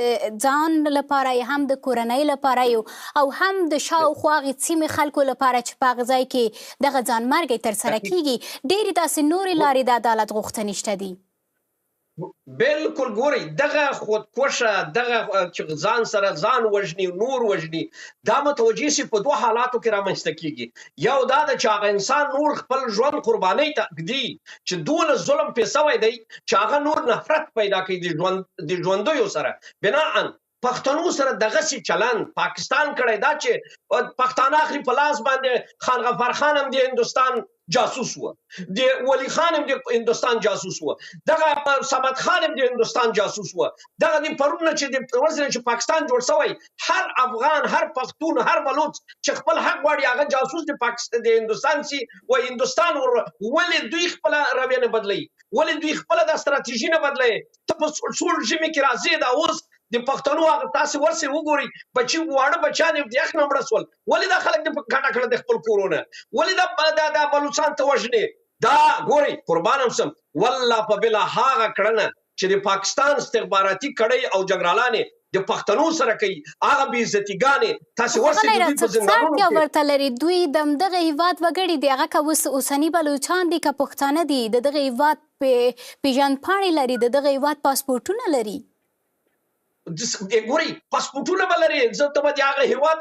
ځان لپاره یې، هم د کورنۍ لپاره یې، او هم د شاوخوا هغې سیمې خلکو لپاره چې په هغه ځای کې دغه ځانمرګی ترسره کیږي. ډېرې داسې نورې لارې د عدالت غوښتنې شته دي. بالکل ګورئ، دغه خودکشه، دغه چې ځان سره ځان وژني، نور وژني، دا متوجه سي په دوه حالاتو کې رامنځته کیږي. یو دا ده چې هغه انسان نور خپل ژوند قربانۍ ته ږدي، چې دونه ظلم پې سوی دی چې هغه نور نفرت پیدا کوي د ژوندیو سره. بناً پښتنو سره دغسې چلند پاکستان کړی دا چې پښتانه اخلي په لاس باندې. خان غفار خان هم د هندوستان جاسوس و، د ولی خان هم د هندوستان جاسوس و، دغه صمد خان هم د هندوستان جاسوس و. دغه د پرون نه چې د ورځې نه چې پاکستان جوړ سوی، هر افغان، هر پښتون، هر بلوچ چې خپل حق غواړي هغه جاسوس د هندوستان سي و هندوستان. ولې دوی خپله رویه نه بدلوي؟ ولې دوی خپله دا ستراتیژي نه بدلوي؟ ته په سوړ ژمي کې راځې، دا اوس د پښتنو هغه تاسې ورسې وګورئ، بچي واړه بچیان د یخ نه مړه سول. ولې دا خلک د ګټه کړه د خپل کورونه؟ ولې دا بلوچستان ته وژنې؟ دا ګورئ، قربان هم سم، والله په بله هغه کړنه چې د پاکستان استخباراتي کړۍ او جنرالانې د پښتنو سره کوي، هغه بې عزتیګانې تاسې ورسې د دوی په زندانونو کې ورته لري. دوی د همدغه هېواد وګړي دي، هغه که اوسني بلوچان دي که پښتانه دي، د دغه هېواد پیژندپاڼې لري، د دغه هېواد پاسپورټونه لري. ګورئ، پاسپورټونه به لري، زه ته به د هغه هېواد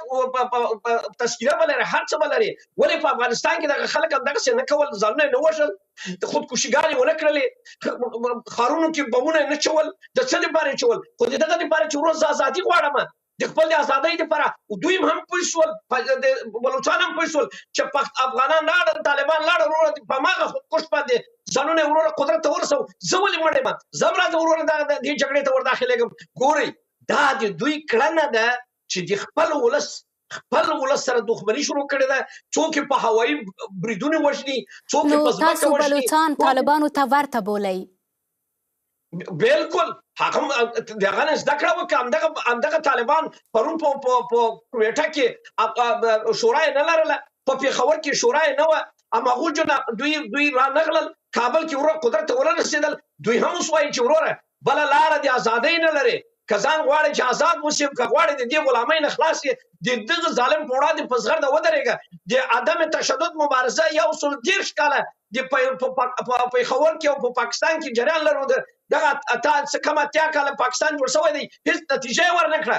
تذکیره به لري، هر څه به لري. ولې په افغانستان کې دغه خلک همدغسې نه کول؟ ځانونه یې نه وژل، د خودکشیګانې ونه کړلې، ښارونو کې بمونه یې نه چول. د څه دپاره یې چول؟ خو د دغه دپاره چې ورځ زه ازادي غواړم، د خپل د ازادۍ دپاره. دوی هم پوه شول، بلوچان هم پوه شول چې افغانان لاړل، طالبان لاړل، وروره په هماغه خودکش باندې ځانونه یې وروره قدرت ته ورسوه. زه ولې مړ یم؟ زه هم راځه وروره دې جګړې ته ورداخلېږم. ګورئ، دا د دوی کړنه ده چې د خپل ولس سره دښمني شروع کړې ده. څوک یې په هوایي بریدونو وژني، څوک یې په ځمکه وژني. نو تاسو بلوچان طالبانو ته ورته بولئ؟ بالکل، هغه د هغه نه زده کړه وکړه. همدغه طالبان پرون په کویټه کې شورا یې نه لرله، په پېښور کې شورا یې نه وه، هماغو دوی رانغلل، کابل کې وروره قدرت ته ورسېدل. دوی هم اوس وایي چې وروره بله لاره د ازادۍ نه لرې، که ځان غواړې چې آزاد اوسې، که غواړې د دې غلامۍ نه خلاص یې، د دغه ظالم په وړاندې په زغرده ودرېږه. د عدم تشدد مبارزه 130 کاله د پېښور کې او په پاکستان کې جریان لرو. دغه کم 80 کاله پاکستان جوړ شوی دی، هېڅ نتیجه یې ورنه کړه.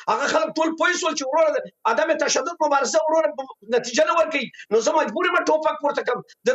هغه خلک ټول پوه شول چې وروره عدم تشدد مبارزه وروره نتیجه نه ورکوي. نو زه مجبور یم ټوپک پورته کړم. د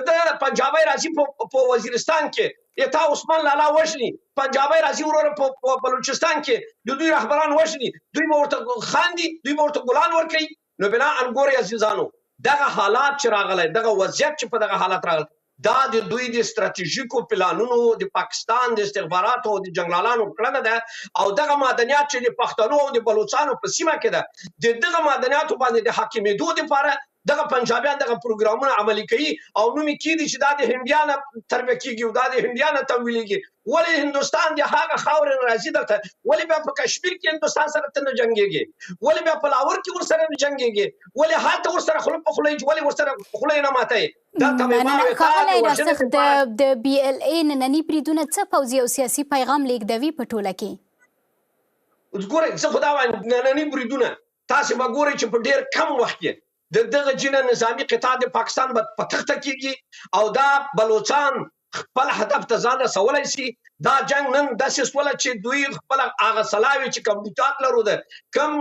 پنجابی راځي په وزیرستان کې، تا عثمان لالا وژني، پنجابی راځي وروره په بلوچستان کې د دوی رهبران وژني، دوی به ورته خاندي، دوی به ورته ګلان ورکوي. نو بناءً ګورئ عزیزانو، دغه حالات چې راغلی، دغه وضعیت چې په دغه حالت راغلی، دا د دوی د ستراتیژیکو پلانونو، د پاکستان د استخباراتو او د جنرالانو کړنه ده. او دغه معدنیات چې د پښتنو او د بلوچستانو په سیمه کې ده، د دغه معدنیاتو باندې د حاکمېدو دپاره دغه پنجابیان دغه پروګرامونه عملي کوي او نوم یې کېږدي چې دا د هندیانه تربیه کېږي او دا د هندیانه تمویلېږي. ولې هندوستان د هغه خاورې نه راځي دلته؟ ولې بیا په کشمیر کې هندوستان سره ته نه جنګېږي؟ ولې بیا په لاهور کې ورسره نه جنګېږي؟ ولې هلته ورسره خوله په خوله ولې ورسره خوله یې نه ماتوې؟ ښاغلی راسخ، د BLA ننني بریدونه څه پوځي او سیاسي پیغام لیږدوي په ټوله کې؟ ګورئ، زه خو دا وایم، ننني بریدونه تاسې به ګورئ چې په ډېر کم وخت کې د دغه جنه نظامي قطاع د پاکستان به په تخته کېږي او دا بلوچان خپل هدف ته ځان رسولی شي. دا جنگ نن داسې سوله چې دوی خپل هغه سلاوي چې کوم بوتات لرو ده، کوم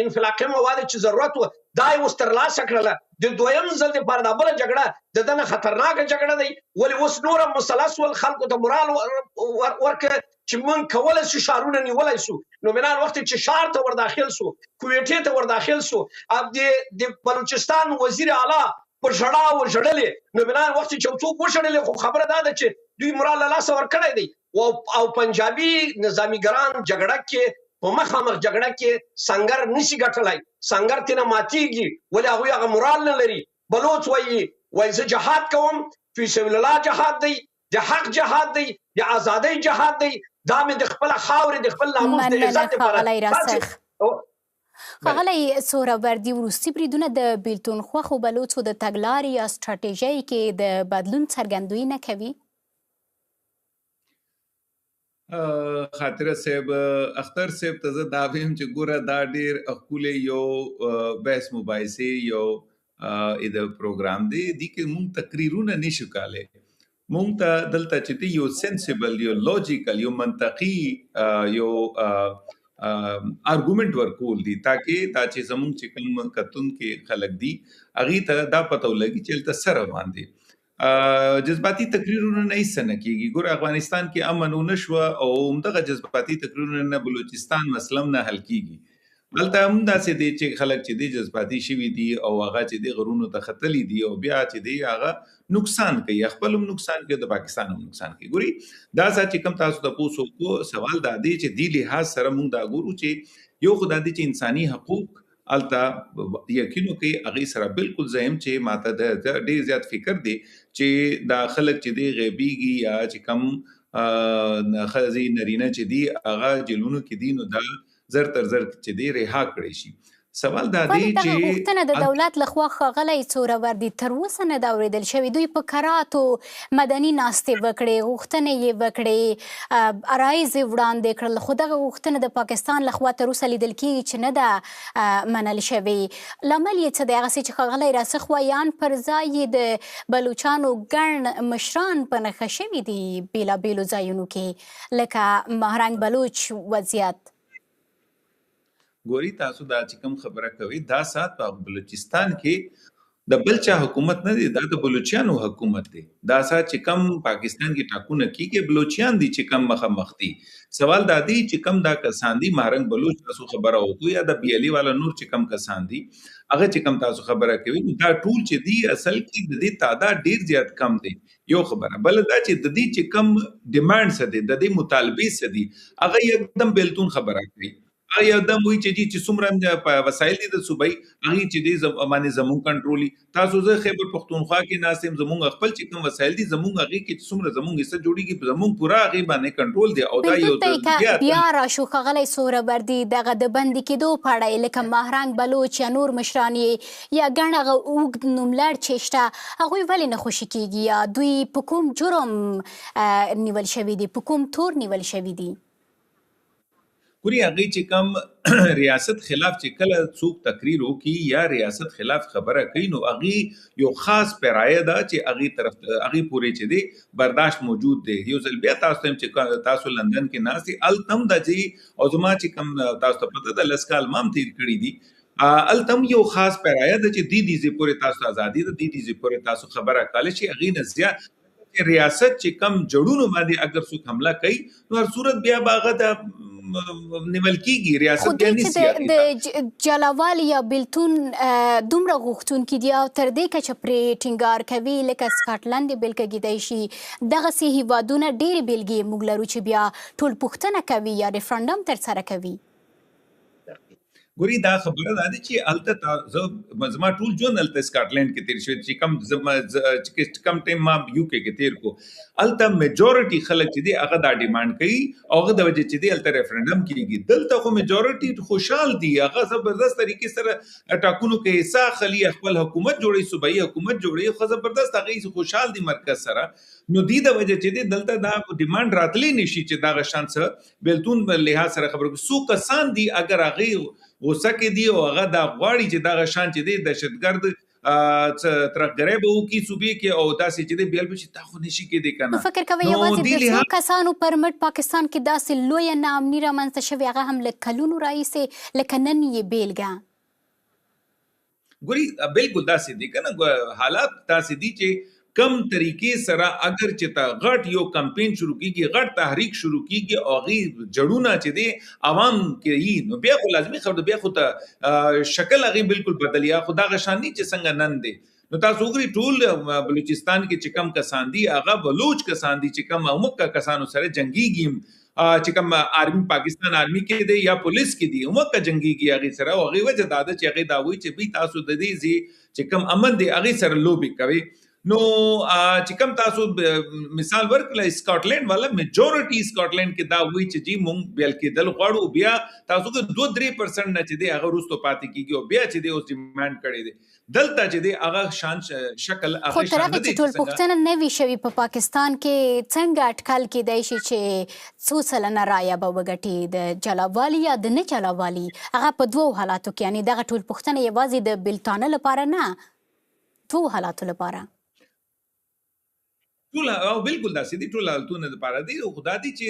انفلاقي مواد چې ضرورت و، دا یې اوس ترلاسه کړله. د دویم ځل دپاره دا بله جګړه د ده نه خطرناکه جګړه دی. ولې اوس نور هم مسلح سول، خلکو ته مورال ورکړه چې موږ کولی شو ښارونه نیولی سو. نو بنان وخت چې ښار ته ورداخل سو، کویټې ته ورداخل سو، د بلوچستان وزیر اعلی په ژړا وژړلې. نو بنان وخت چې څوک وژړلې، خو خبره دا ده چې دوی مورال له لاسه ورکړی دی. او پنجابي نظامیګران جګړه کې په مخامخ جګړه کې سنگر نشي ګټلای، سنگر تینا ماتیږي ولې هغوی هغه مورال نه لري. بلوچ وایي زه جهاد کوم، فی سبیل الله جهاد دی، د حق جهاد دی، د ازادۍ جهاد دی، دا مې د خپل خاورې د خپل ناموس د عزت لپاره. ښاغلی سهروردي، وروستي بریدونه د بیلتون خوښو بلوڅو د تګلارې یا ستراتیژۍ کې د بدلون څرګندویي نه کوي؟ خاطره صاحب، اختر صاحب ته زه دا ویم چې ګوره دا ډېر ښکلی یو بحث مباحثې یو د پروګرام دی، دې کې مونږ تقریرونه نشو کولی. مونږ ته دلته چې دی یو سینسیبل، یو لوجیکل، یو منطقي یو آرګومنټ ورکول دي تاکې دا چې زمونږ چې کوم کتونکي خلک دي هغې ته دا پته ولګي چې هلته څه روان دي. جذباتي تقریرونه نه هیڅ نه کېږي. ګوره افغانستان کې امن ونه شوه او همدغه جذباتي تقریرونه نه بلوچستان مسله نه حل کېږي. هلته هم داسې دی چې خلک چې دی جذباتي شوي دي او هغه چې دی غرونو ته ختلي دي او بیا چې دی هغه نقصان کوي، خپل هم نقصان کوي، د پاکستان هم نقصان کوي. ګوري دا څه چې کوم تاسو د پوسو کو سوال دا دی چې دی لحاظ سره موږ دا ګورو چې یو خو دا دی چې انساني حقوق الته یقینو کوي هغې سره بالکل زه یم چې ماته د ډېر زیات فکر دی چې دا خلک چې دی غیبیږي یا چې کم ښځې نرینه چې دی هغه جیلونو کې دي نو دا زر تر زر چې دی رها کړی شي. سوال دا دی چې دغه غوښتنه د دولت لخوا ښاغلی سهروردي تر اوسه نه ده اورېدل شوې. دوی په کراتو مدني ناستې وکړې، غوښتنې یې وکړې، عرایض یې وړاندې کړل، خو دغه غوښتنه د پاکستان لخوا تر اوسه لیدل کېږي چې نه ده منل شوې. لامل یې څه دی؟ هغسې چې ښاغلی راسخ وایي ان پر ځای یې د بلوچانو ګڼ مشران په نښه شوي دي بېلابېلو ځایونو کې لکه مهرنګ بلوچ وضعیت. ګوري تاسو دا چې کوم خبره کوي دا سات په بلوچستان کې د بل چا حکومت نه دی، دا د بلوچیانو حکومت دی. دا سات چې کوم پاکستان کې ټاکنه کیږي بلوچیان دي چې کوم مخامخ دي. سوال دا دی چې کوم دا کسان دي مهرنګ بلوچ تاسو خبره وکړو یا د بیالي والا نور چې کوم کسان دي هغه چې کوم تاسو خبره کوي دا ټول چې دی اصل کې د دې تعداد ډیر زیات کم دی. یو خبره بل دا چې د دې چې کوم ډیمانډ څه دي، د دې مطالبې څه دي، هغه یکدم بیلتون خبره کوي. هغه یکدم وایي چې څومره وسایل دي د صوبایي هغې چې دی باندې زمونږ کنټرولي. تاسو زه خیبر پښتونخوا کې ناست یم، زمونږ خپل چې کوم وسایل دي زمونږ هغې کې چې څومره زمونږ حصه جوړېږي زمونږ پوره هغې باندې کنټرول دی. او دا یو بیا راشو ښاغلی سهروردي دغه د بندي کېدو په اړه لکه مهرنګ بلوچ یا نور مشران یې یا ګڼ هغه اوږد نوملړ چې شته هغوی ولې نه خوشي کېږي یا دوی په کوم جرم نیول شوي دي، په کوم تور نیول شوي دي؟ ګوري هغې چې کوم ریاست خلاف چې کله څوک تقریر وکړي یا ریاست خلاف خبره کوي نو هغې یو خاص پیرایه ده چې هغې طرف هغې پورې چې دی برداشت موجود دی. یو ځل بیا تاسو ته چې تاسو لندن کې ناست دي هلته هم ده چې او زما چې کوم تاسو ته پته ده 10 کال ما هم تیر کړي دي هلته هم یو خاص پیرایه ده چې دې دیزې پورې تاسو ته ازادي ده، دې دیزې پورې تاسو خبره کولی شي. هغې نه زیات ریاست چې کم جړونو باندې اگر څوک حمله کوي نو هر صورت بیا به هغه د نیول کېږي، ریاست بیا نیسي. خو د جلاوال یا بیلتون دومره غوښتونکي دي او تر دې کچه پرې ټینګار کوي لکه سکاټلند یې بېل کېدی شي، دغسې هیوادونه ډېرې بېلګې موږ لرو چې بیا ټول پوښتنه کوي یا ریفرنډم ترسره کوي. ګوري دا خبره دا ده چې هلته زما ټول ژوند هلته سکاټلند کې تېر شوی چې کم ټایم ما یو کې تېر کو هلته میجورټي خلک چې دی هغه دا ډیمانډ کوي او هغه د وجې چې دی هلته ریفرنډم کېږي. دلته خو میجورټي خوشحال دي، هغه زبردست طریقې سره ټاکنو کې حصه اخلي، خپل حکومت جوړوي، صوبایي حکومت جوړوي، خو زبردست هغې خوشحال دي مرکز سره. نو دې د وجې چې دی دلته دا ډیمانډ راتلی نشي چې دغه شان څه بیلتون لحاظ سره خبره کوي. څو کسان دي اگر هغې غوسه کې دي او هغه دا غواړي چې دغه شان چې دی دهشتګرد ترهګرۍ به وکړي صوبې کې او داسې چې دی بیا به چې دا خو نشي کېدی که نه. فکر کوئ یوازې د څو کسانو پر مټ پاکستان کې داسې لویه ناامني رامنځته شوې هغه هم له کلونو راهیسې لکه نن یې بیلګه؟ ګوري بالکل داسې دي که نه، حالات داسې دي چې کم طریقې سره اگر چې تا غټ یو کمپین شروع کیږي، غټ تحریک شروع کیږي او هغې جړونه چې دی عوام کې نو بیا خو لازمي خبره بیا خو ته شکل هغې بالکل بدل یا خو دغه شان نه چې څنګه نن دی. نو تاسو وګورئ ټول بلوچستان کې چې کم کسان دي هغه بلوچ کسان دي چې کم عمومي کسانو سره جنگيږي چې کوم آرمي پاکستان آرمي کې دی یا پولیس کې دی عمومي جنگيږي هغه سره او هغه وجه دا ده چې هغه دا وایي چې به تاسو د دې زی چې کم امن دی هغه سره لوبي کوي نو چې کوم تاسو مثال ورکړل سکاټلند والا میجورټي سکاټلند کې دا وایي چې جی مونږ بیل کې دل غواړو بیا تاسو کې 2-3% نه چې دی هغه روستو پاتې کیږي او بیا چې دی اوس ډیماند کړي دي دلته چې دی هغه شان شکل هغه شان دي ټول پښتنه نوي شوی په پاکستان کې څنګه اټکل کېدای شي چې څو سلنه رایه به وګټي د جلاوالي یا د نه جلاوالي هغه په دوو حالاتو کې یعنی دغه ټول پښتنه یوازې د بلتانه لپاره نه دوو حالاتو لپاره ټول او بالکل داسې دي ټول حالتونه لپاره دي او خدا دي چې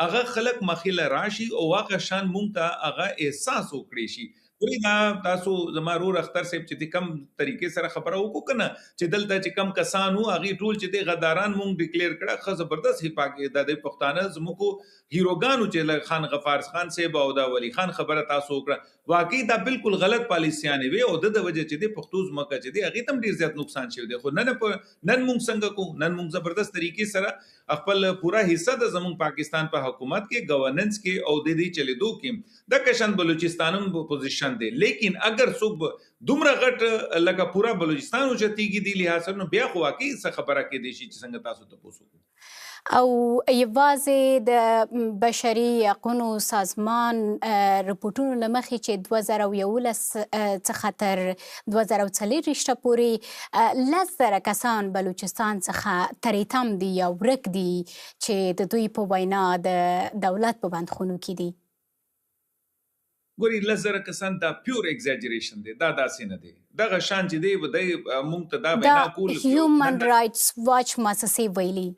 هغه خلک مخیله راشي او واقع شان مونږ ته هغه احساس وکړي شي وی دا تاسو زمارور اختر صاحب چې کم طریقې سره خبره وکړو کنه چې دلته چې کم کسانو هغه ټول چې د غداران مونږ ډیکلیئر کړه خو زبردست هپاګه د پښتانه زموږ هیروګانو چې خان غفار خان صاحب او دا ولی خان خبره تاسو وکړه واقعي دا بالکل غلط پالیسیانه وي او د وجه چې د پښتو زمکه چې دی هغه تم ډیر زیات نقصان شوی دی خو نن مونږ څنګه کو نن مونږ زبردست طریقې سره خپل پورا حصہ د زمون پاکستان په حکومت کې گورننس کې او د دې چلیدو کې د کشن بلوچستانم پوزیشن دی لیکن اگر صوب دومره غټ لکه پورا بلوچستان او چتیږي دی لحاظ نو بیا خو واقعي څه خبره کې دی چې څنګه تاسو ته پوسو او یوازې د بشري حقوقو سازمان رپورټونو له مخې چې 2011 څخه تر 2024 پورې 10,000 کسان بلوچستان څخه تریتم دي یا ورک دي چې د دوی په وینا د دولت په بندخونو کې دي ګوري 10,000 کسان دا پیور ایگزاجریشن دی دا داسې نه دی دغه شان چې دی ودی مونږ ته دا وینا کول هیومن رائټس واچ مؤسسې ویلي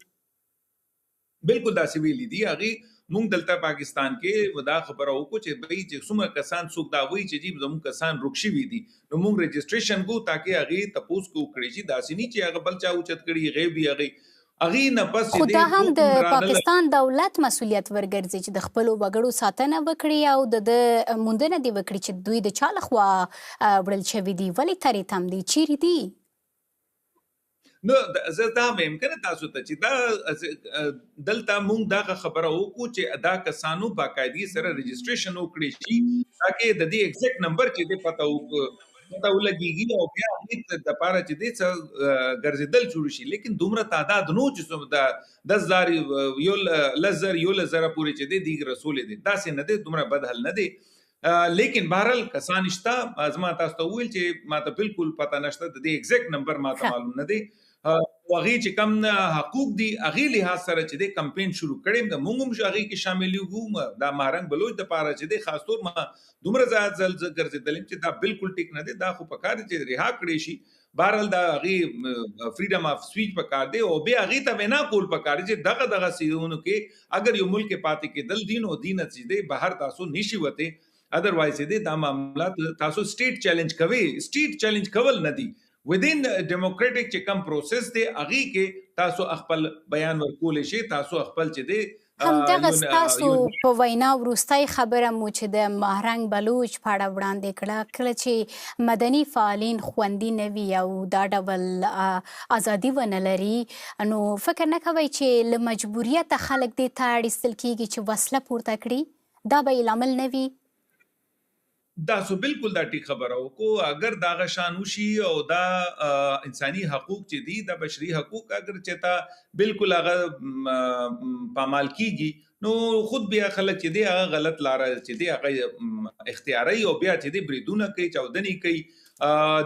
بالکل داسې ویلي دي هغه مونږ دلته پاکستان کې ودا خبره وکړو چې به چې څومره کسان څوک دا وایي چې جیب زموږ کسان رکشي وي دي نو مونږ رجسټریشن کو تاکي هغه تپوس کو کړی چې داسې نه چې هغه بل چا اوچت کړي غیبي هغه نه پس خو دا هم د پاکستان دولت مسؤلیت ورګرځي چې د خپل وګړو ساتنه وکړي او د موندنه دی وکړي چې دوی د چا لخوا وړل شوي دي ولې تریتم دي چیرې دي نو زه دا ممکنه تاسو ته چې دا دلته مونږ دا خبره وکړو چې دا کسانو باقاعدګي سره رجسټریشن وکړي شي ترڅو د دې ایگزیکټ نمبر چې د پته ولګيږي او بیا هیڅ د پاره چې د ګرځیدل شروع شي لیکن دومره تعداد نو چې د 10,000 یو لزر پورې چې د دیګ رسول دي دا سه نه دي دومره بدحل نه دي لیکن بهرل کسان شته ازما تاسو ته ویل چې ماته بالکل پته نشته د دې ایگزیکټ نمبر ماته معلوم نه دي وغه چې کم حقوق دي اغه لحاظ سره چې د کمپاین شروع کړي د مونږ هم شاغي کې شامل یو دا مارنګ بلوچ د پاره چې د خاص طور ما دومره زیات زلزل ګرځیدل چې دا بالکل ټیک نه دي دا خو پکار چې رها کړي شي بهرل دا اغه فریډم اف سپیچ پکار دی او به اغه ته وینا کول پکار چې دغه سيونو کې اگر یو ملک پاتې کې دل دین او دین چې دی بهر تاسو نشي وته ادروایز دې دا معاملات تاسو سټیټ چیلنج کوي سټیټ چیلنج کول نه دي within democratic چې کوم پروسس دی اغه کې تاسو خپل بیان ورکول شي تاسو خپل چې دی همدغه ستاسو په وینا وروستۍ خبره مو چې د مهرنګ بلوچ په اړه وړاندې کړه کله چې مدني فعالین خوندي نه وي او دا ډول ازادي ونه لري نو فکر نه کوئ چې له مجبوریته خلک دې ته اړ ایستل کېږي چې وسله پورته کړي دا به لامل نه وي دا سو بالکل دا ټیک خبره وکړو اگر دا غشان وشي او دا انساني حقوق چې دي د بشري حقوق اگر چتا بالکل هغه پامال کیږي نو خود بیا خلک چې دی هغه غلط لار چې دی هغه اختیاري او بیا چې دی بریدونه کوي چودنی کوي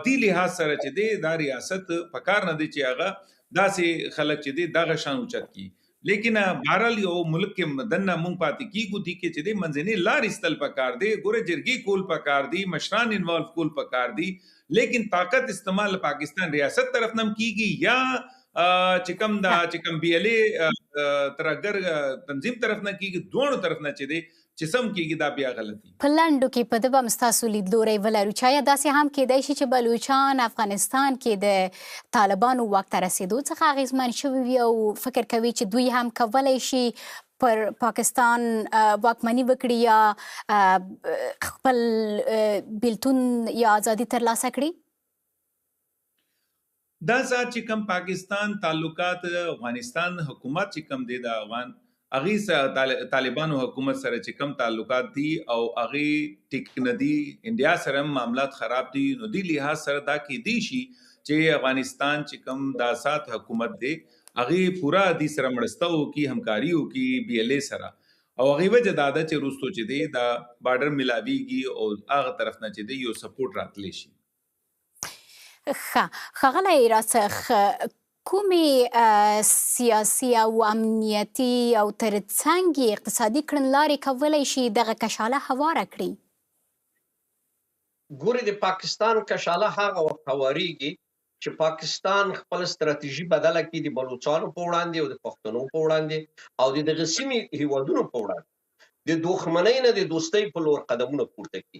دی لحاظ سره چې دی دا ریاست پکار نه دی چې هغه داسې خلک چې دی دا غشان اوچت کی لیکن بهرال یو ملک کې مدنه مونږ پاتې کیږو دي کې چې د منځني لار استل پکار دی ګوره جرګي کول پکار دی مشران انوالو کول پکار دی لیکن طاقت استعمال پاکستان ریاست طرف نم کیږي یا چې کم بی ال ای ترګر تنظیم طرف نه کیږي دوه طرف نه چې دی چې سم کیږي دا بیا غلطي په لاندو کې په دغه مستاسو لیدلوري ولرو چې داسې هم کېدای شي چې بلوچستان افغانستان کې د طالبانو واک ته رسیدو څخه اغیزمن شوي وي او فکر کوي چې دوی هم کولای شي پر پاکستان واکمني وکړي یا خپل بیلتون یا ازادي ترلاسه کړي دا ځات چې کم پاکستان تعلقات افغانستان حکومت چې کم دی د افغان اغي سره طالبانو حکومت سره چې کم تعلقات دي او اغي ټیک ندي انډیا سره معاملات خراب دي نو دی لحاظ سره دا کې دي شي چې افغانستان چې کم د سات حکومت دی اغي پورا دي سره مړستو کی همکاریو کی بی ال ای سره او اغي وجه دا چې روستو چې دی دا بارډر ملاویږي او هغه طرف نه چې دی یو سپورټ راتلی شي. ښاغلی راسخ کومې سیاسي او امنیتي او ترڅنګ یې اقتصادي کړنلارې کولی شي دغه کشاله هواره کړي؟ ګورې د پاکستان کشاله هغه وخت هوارېږي چې پاکستان خپل ستراتیژي بدله کړي د بلوچستانو په وړاندې او د پښتنو په وړاندې او د دغه سیمې هیوادونو په وړاندې د دښمنۍ نه د دوستۍ په لور قدمونه پورته کړي.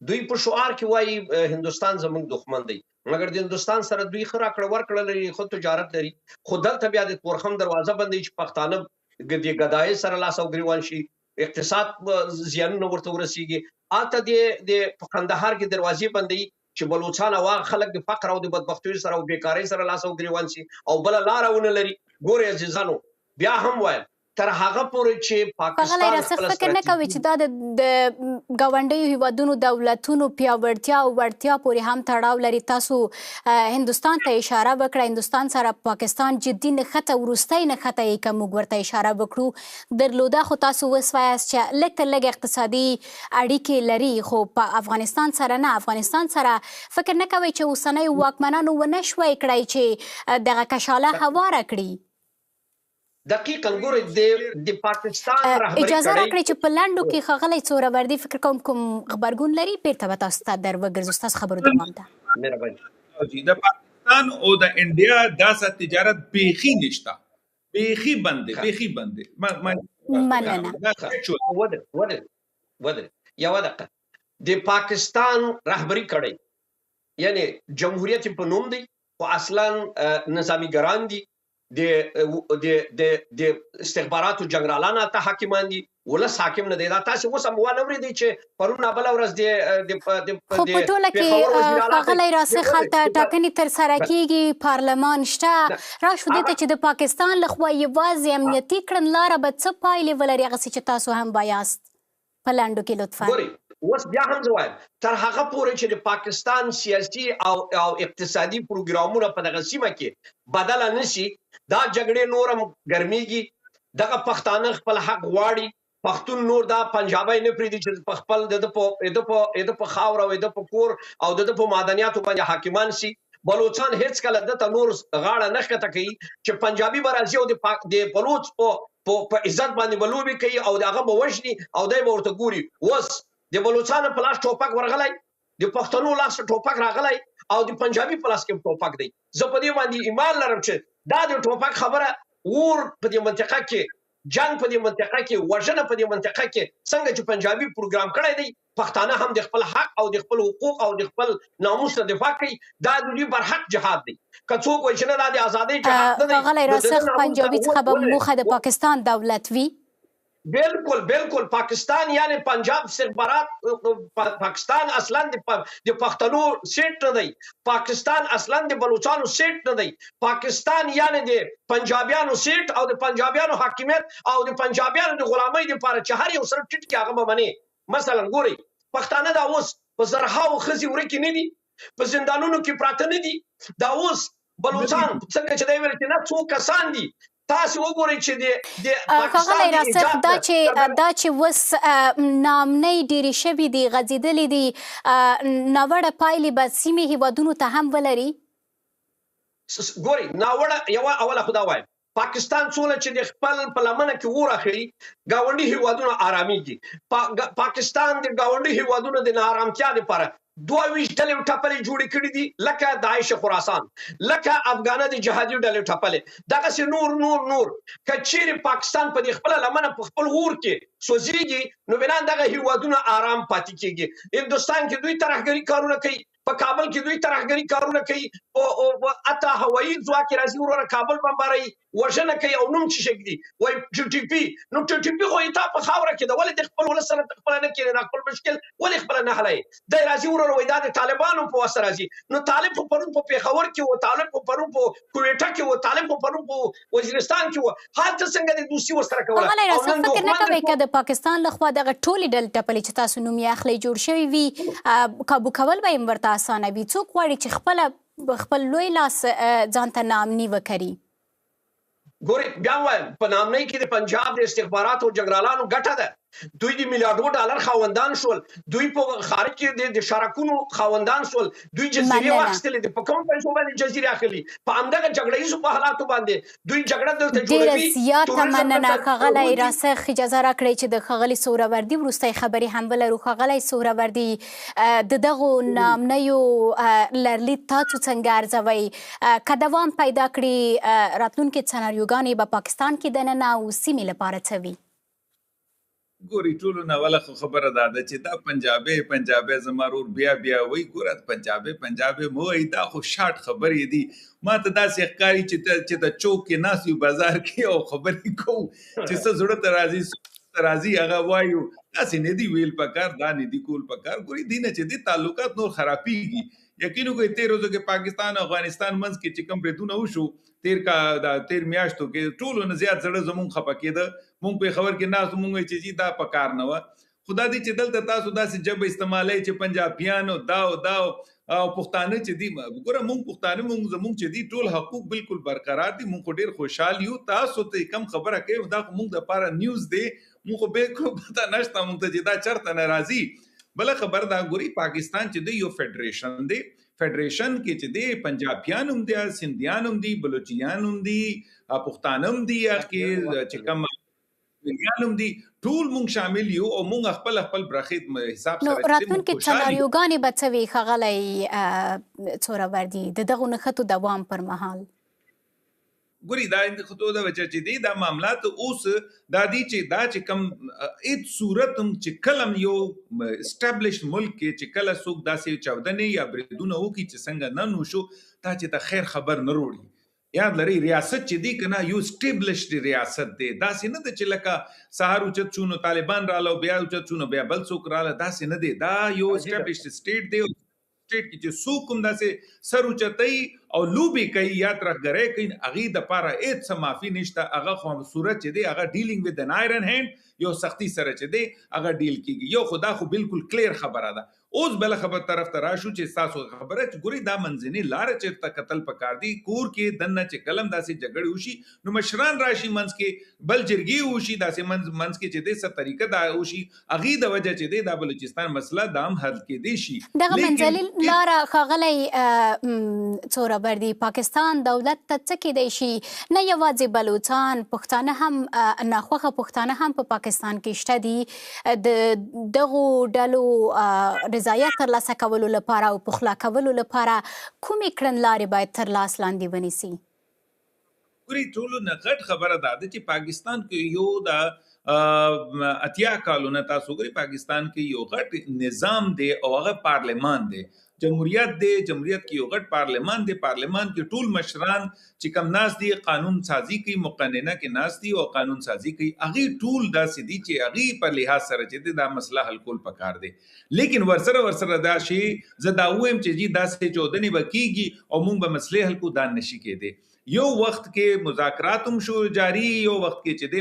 دوی په شعار کې وایي هندوستان زموږ دښمن دی، مګر د هندوستان سره دوی ښه راکړه ورکړه لري، خو تجارت لري، خو دلته بیا د تورخم دروازه بندوي چې پښتانه د ګدایۍ سره لاس او ګریوان شي، اقتصاد زیانونه ورته ورسیږي. هلته د قندهار کې دروازې بندوي چې بلوچستان او هغه خلک د فقر او د بدبختیو سره او بیکارۍ سره لاس او ګریوان شي او بله لاره ونه لري. ګورئ عزیزانو، بیا هم وایم تر هغه پورې چې پاکستان ښاغلی راسخ فکر نه کوي چې دا د ګاونډیو هیوادونو دولتونو پیاوړتیا او وړتیا پورې هم تړاو لري؟ تاسو هندوستان ته اشاره وکړه، هندوستان سره پاکستان جدي نښته وروستی نښته یې که موږ ورته اشاره وکړو درلوده، خو تاسو وسوایاست چې لږ تر لږ اقتصادي اړیکې لري، خو په افغانستان سره نه. افغانستان سره فکر نه کوي چې اوسنیو واکمنانو ونه شوی کړی چې دغه کشاله هواره کړي؟ دقیقاً ګورئ د پاکستان رهبري اجازه راکړئ چې په لنډو کې ښاغلی څوروردي فکر کوم کوم غبرګون لري، بیرته به تاسو ته در وګرځو. ستاسو خبرو دوام ده. مهرباني. د پاکستان او د انډیا داسه تجارت بیخي نشته، بیخي بند دی، بیخي بند دی. مننه. ودرې یوه دقیقه، د پاکستان رهبري کړی یعنی جمهوریت په نوم دی خو اصلا نظامیګران دي، د استخباراتو جنرالان ته حاکمان دي، ولس حاکم نه دی. دا تاسو اوس هم وانورېدئ چې پرون بله ورځ خو په ټوله کې ښاغلی راسخ هلته ټاکنې ترسره کیږي، پارلمان شته، راشو دې ته چې د پاکستان لخوا یوازې امنیتي کړنلاره به څه پایلې ولري هغسې چې تاسو هم بایاست په لنډو کې لطفا. اوس بیا هم زه وایم تر هغه پورې چې د پاکستان سیاسي او اقتصادي پروګرامونه په دغه سیمه کې بدله نشي دا جګړې نور هم ګرمیږي. دغه پښتانه خپل حق غواړي، پښتون نور دا پنجابی نه پرېږدي چې په خپل د په خاوره او د په کور او د په معدنیاتو باندې حاکمان شي. بلوچستان هیڅ کله دته نور غاړه نه ښکته کوي چې پنجابي به راځي او د بلوچ په عزت باندې به لوبې کوي او د هغه به وژني او دی به ورته ګوري. اوس د بلوچستان په لاس ټوپک ورغلی، د پښتنو لاس ټوپک راغلی او د پنجابي په لاس کې ټوپک دی. زه په دې باندې ایمان لرم چې دا د ټوپک خبره اور په دې منطقه کې، جنگ په دې منطقه کې، وژنه په دې منطقه کې څنګه چې پنجابي پروګرام کړی دی، پښتانه هم د خپل حق او د خپل حقوق او د خپل ناموس نه دفاع کوي. دا د دوی برحق جهاد دی. که څوک وایي چې نه دا د ازادۍ جهاد نه دی، ښاغلی راسخ پنجابي څخه به موخه د پاکستان دولت وي؟ بالکل پاکستان یعنی پنجاب استخبارات، پاکستان اصلا د پښتنو سیټ نه دی، پاکستان اصلا د بلوچستانو سیټ نه دی، پاکستان یعنی د پنجابیانو سیټ او د پنجابیانو حاکمیت او د پنجابیانو د غلامۍ لپاره چې هر یو سره ټیټ کې هغه به مني. مثلا ګورئ پښتانه دا اوس په زرهاو ښځې ورکې نه دي، په زندانونو کې پراته نه دي. دا اوس بلوچستان څنګه چې دی ویل چې نه څو کسان دي، تاسو وګورئ چې د ښاغلی راسخ دا چې اوس ناامنۍ ډېرې شوي دي، غځېدلې دي، ناوړه پایلې به سیمې هیوادونو ته هم ولري؟ ګورئ ناوړه یوه اوله خو دا وایم پاکستان څومره چې د خپل په لمنه کې اور اخلي ګاونډي هیوادونه آرامیږي. پاکستان د ګاونډي هیوادونو د ناارامتیا لپاره 22 ډلې ټپلې جوړې کړې دي، لکه داعش خراسان، لکه افغانه د جهادي ډلې ټپلې، دغسې نور که چیرې پاکستان په دې خپله لمنه په خپل اور کې سوځيږي نو بنا دغه هیوادونه آرام پاتې کیږي. هندستان کې دوی ترهګری کارونه کوي، په کابل کې دوی ترهګری کارونه کوي، او اته هوایي ځواک راځي وروره کابل بمباروي، وژنه کوي او نوم چې شګدي وای ټي ټي پی. نو ټي ټي پی خو تا په خاوره کې د ولې د خپل ولس سره خپل نه کړي، د خپل مشکل ولې خپل نه حلای د راځي وروره وای د طالبانو په واسطه راځي. نو طالب په پرون په پیښور کې او طالب په پرون په کوټه کې او طالب په پرون په وزیرستان کې و حالت څنګه د دوسي وسره کوله. هغه راځه فکر نه کوي چې د پاکستان لخوا دغه ټولې ډلې ټپلې چې تاسو نوم یې اخلي جوړ شوی وي کابو کول به ورته اسانه وي. څوک غواړي چې خپل لوی لاس ځان ته نامني وکړي؟ ګوري بیا وایم په نامنۍ کې د پنجاب د استخباراتو او جنرالانو ګټه ده. دوی د میلیارډو ډالر خاوندان شول، دوی په خارج کې د شراکونو خاوندان شول، دوی جزیرې واخیستلې دي. په کوم پیسو باندې جزیرې اخلي؟ په همدغه جګړه ییزو په حالاتو باندې دوی جګړه دلته جوړوي. ډېره زیاته مننه ښاغلی راسخ اجازه راکړئ چې د ښاغلي سهروردي وروستۍ خبرې هم ولرو. ښاغلی سهروردي د دغو نامنیو لرلید تاسو څنګه ارزوئ؟ که دوام پیدا کړي راتلونکي سناریوګانې به پاکستان کې دننه او سیمې لپاره څه وي؟ ګوري ټولو نه اوله خو خبره دا ده چې دا پنجابی زما ورور بیا وایي ګوره پنجابی مو وایي دا خو شاټ خبرې دي. ما ته داسې ښکاري چې د چوک کې ناست یو بازار کې او خبرې کوو چې څه زړه ته راځي هغه وایو. داسې نه دي ویل پکار، دا نه دي کول پکار. ګوري دي نه چې دي تعلقات نور خرابېږي. یقین وکړئ تیر ورځو کې پاکستان او افغانستان منځ کې چې کوم بریدونه وشو تیر میاشتو کې ټولو نه زیات زړه زمونږ خفه کېده. مونږ په خبر کې ناست مونږ وایي چې دا پکار نه وه. خدا دې چې دلته تاسو داسې ژبه استعمالوئ چې پنجابیانو دا او پښتانه چې دي ګوره مونږ پښتانه زمونږ چې دي ټول حقوق بالکل برقرار دي. مونږ خو ډېر خوشحال یو. تاسو ته کم خبره کوي دا خو مونږ دپاره نیوز دی. مونږ خو بالکل پته نشته مونږ ته چې دا چېرته نه راځي. بله خبر دا ګوري پاکستان چې دی یو فیډریشن دی. فیډریشن کې چې دی پنجابیان هم دي، سندیان هم دي، بلوچیان هم دي، پښتانه هم دي، چې کوم هم دي، ټول مونږ شامل یو او مونږ خپل برخې حساب سره. نو راتلونکي سناریوګانې به څه وي ښاغلی سهروردي د دغو نښتو دوام پر مهال؟ ګوري دا خطو دا وجه چې دی دا معاملات اوس دا دي چې کم هیڅ صورت هم چې کلم یو اسټابلیشډ ملک کې چې کله څوک داسې چاودنې یا بریدونه وکړي چې څنګه نن وشو دا چې د خیر خبر نه وروړي. یاد لرئ ریاست چې دی کنه یو اسټابلیشډ ریاست دی. داسې نه ده چې لکه سهار اوچت شو نو طالبان رااله بیا اوچت شو نو بیا بل څوک رااله، داسې نه دی. دا یو اسټابلیشډ سټیټ دی. سټیټ کې چې څوک هم داسې سر اوچتوي او لوبې کوي یا ترهګرۍ کوي هغې دپاره هېڅ څه معافي نشته. هغه خو صورت چې دی هغه ډیلینګ وذ ان آیرن هینډ یو سختي سره چې دی هغه ډیل کېږي. یو خو دا خو بالکل کلیر خبره ده. اوس بله خبر طرف ته راشو چې ستاسو خبره چې ګورئ دا منځنۍ لاره چېرته کتل پکار دي. کور کې دننه چې کلم داسې جګړې وشي نو مشران راشي منځ کې، بل جرګې وشي داسې منځ کې چې دی څه طریقه دا وشي هغې د وجه چې دی دا بلوچستان مسله دا هم حل کېدی شي. دغه منځلي لاره ښاغلی سهروردي پاکستان دولت ته څه کېدی شي؟ نه یوازې بلوچان، پښتانه هم ناخوښه پښتانه هم په پاکستان کې شته دي. د دغو ډلو رضایت ترلاسه کولو لپاره او پخلا کولو لپاره کومې کړنلارې باید تر لاس لاندې ونیسي؟ ګورئ ټولو نه غټ خبره دا ده چې پاکستان کې یو د اتیا کالونه تاسو ګورئ پاکستان کې یو غټ نظام دی او هغه پارلمان دی. جمهوریت دی، جمهوریت کې یو غټ پارلمان دی. پارلمان کې ټول مشران چې کم ناست دي قانون سازي کوي، مقننه کې ناست دي او قانون سازي کوي. هغې ټول داسې دي چې هغې په لحاظ سره چې دی دا مسله حل کول پکار دی. لیکن ورسره دا شی زه دا ووایم چې داسې چودنې به کېږي او موږ به مسلې حل کړو، دا نشي کېدی. یو وخت کې مذاکرات هم شو جاری، یو وخت کې چې دی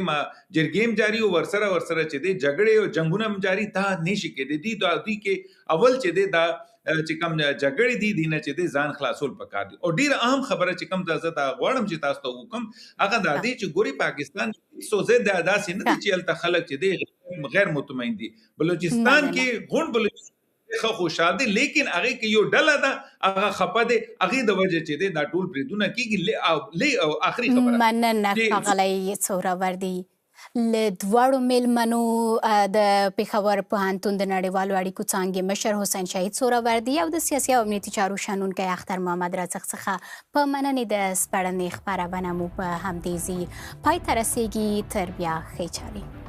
جرګې هم جاری او ورسره چې دی جګړې او جنګونه هم جاری. دا نشي کېدی. دوی کې اول چې دی دا چې کوم جګړې دي دینه چې دی ځان خلاصول پکار دي. او ډیره اهم خبره چې کوم زه دا غواړم چې تاسو ته وکم هغه دا دی چې ګوري پاکستان سوزه د داسې نه دي چې هلته خلک چې دی غیر مطمئن دي. بلوچستان کې غونډ بلوچستان خوشحال دي، لیکن هغې کې یو ډله ده هغه خفه دی. هغې د وجه چې دی دا ټول بریدونه کېږي. او آخري خبره مننه ښاغلی سهروردي. له دواړو میلمنو د پېښور پوهنتون د نړیوالو اړیکو څانګې مشر حسین شهید سهروردي او د سیاسي او امنیتي چارو شنونکی اختر محمد رازق څخه په مننې د سپړنې خپرونه مو په همدې ځای پای ته رسیږي. تر بیا ښې چارې.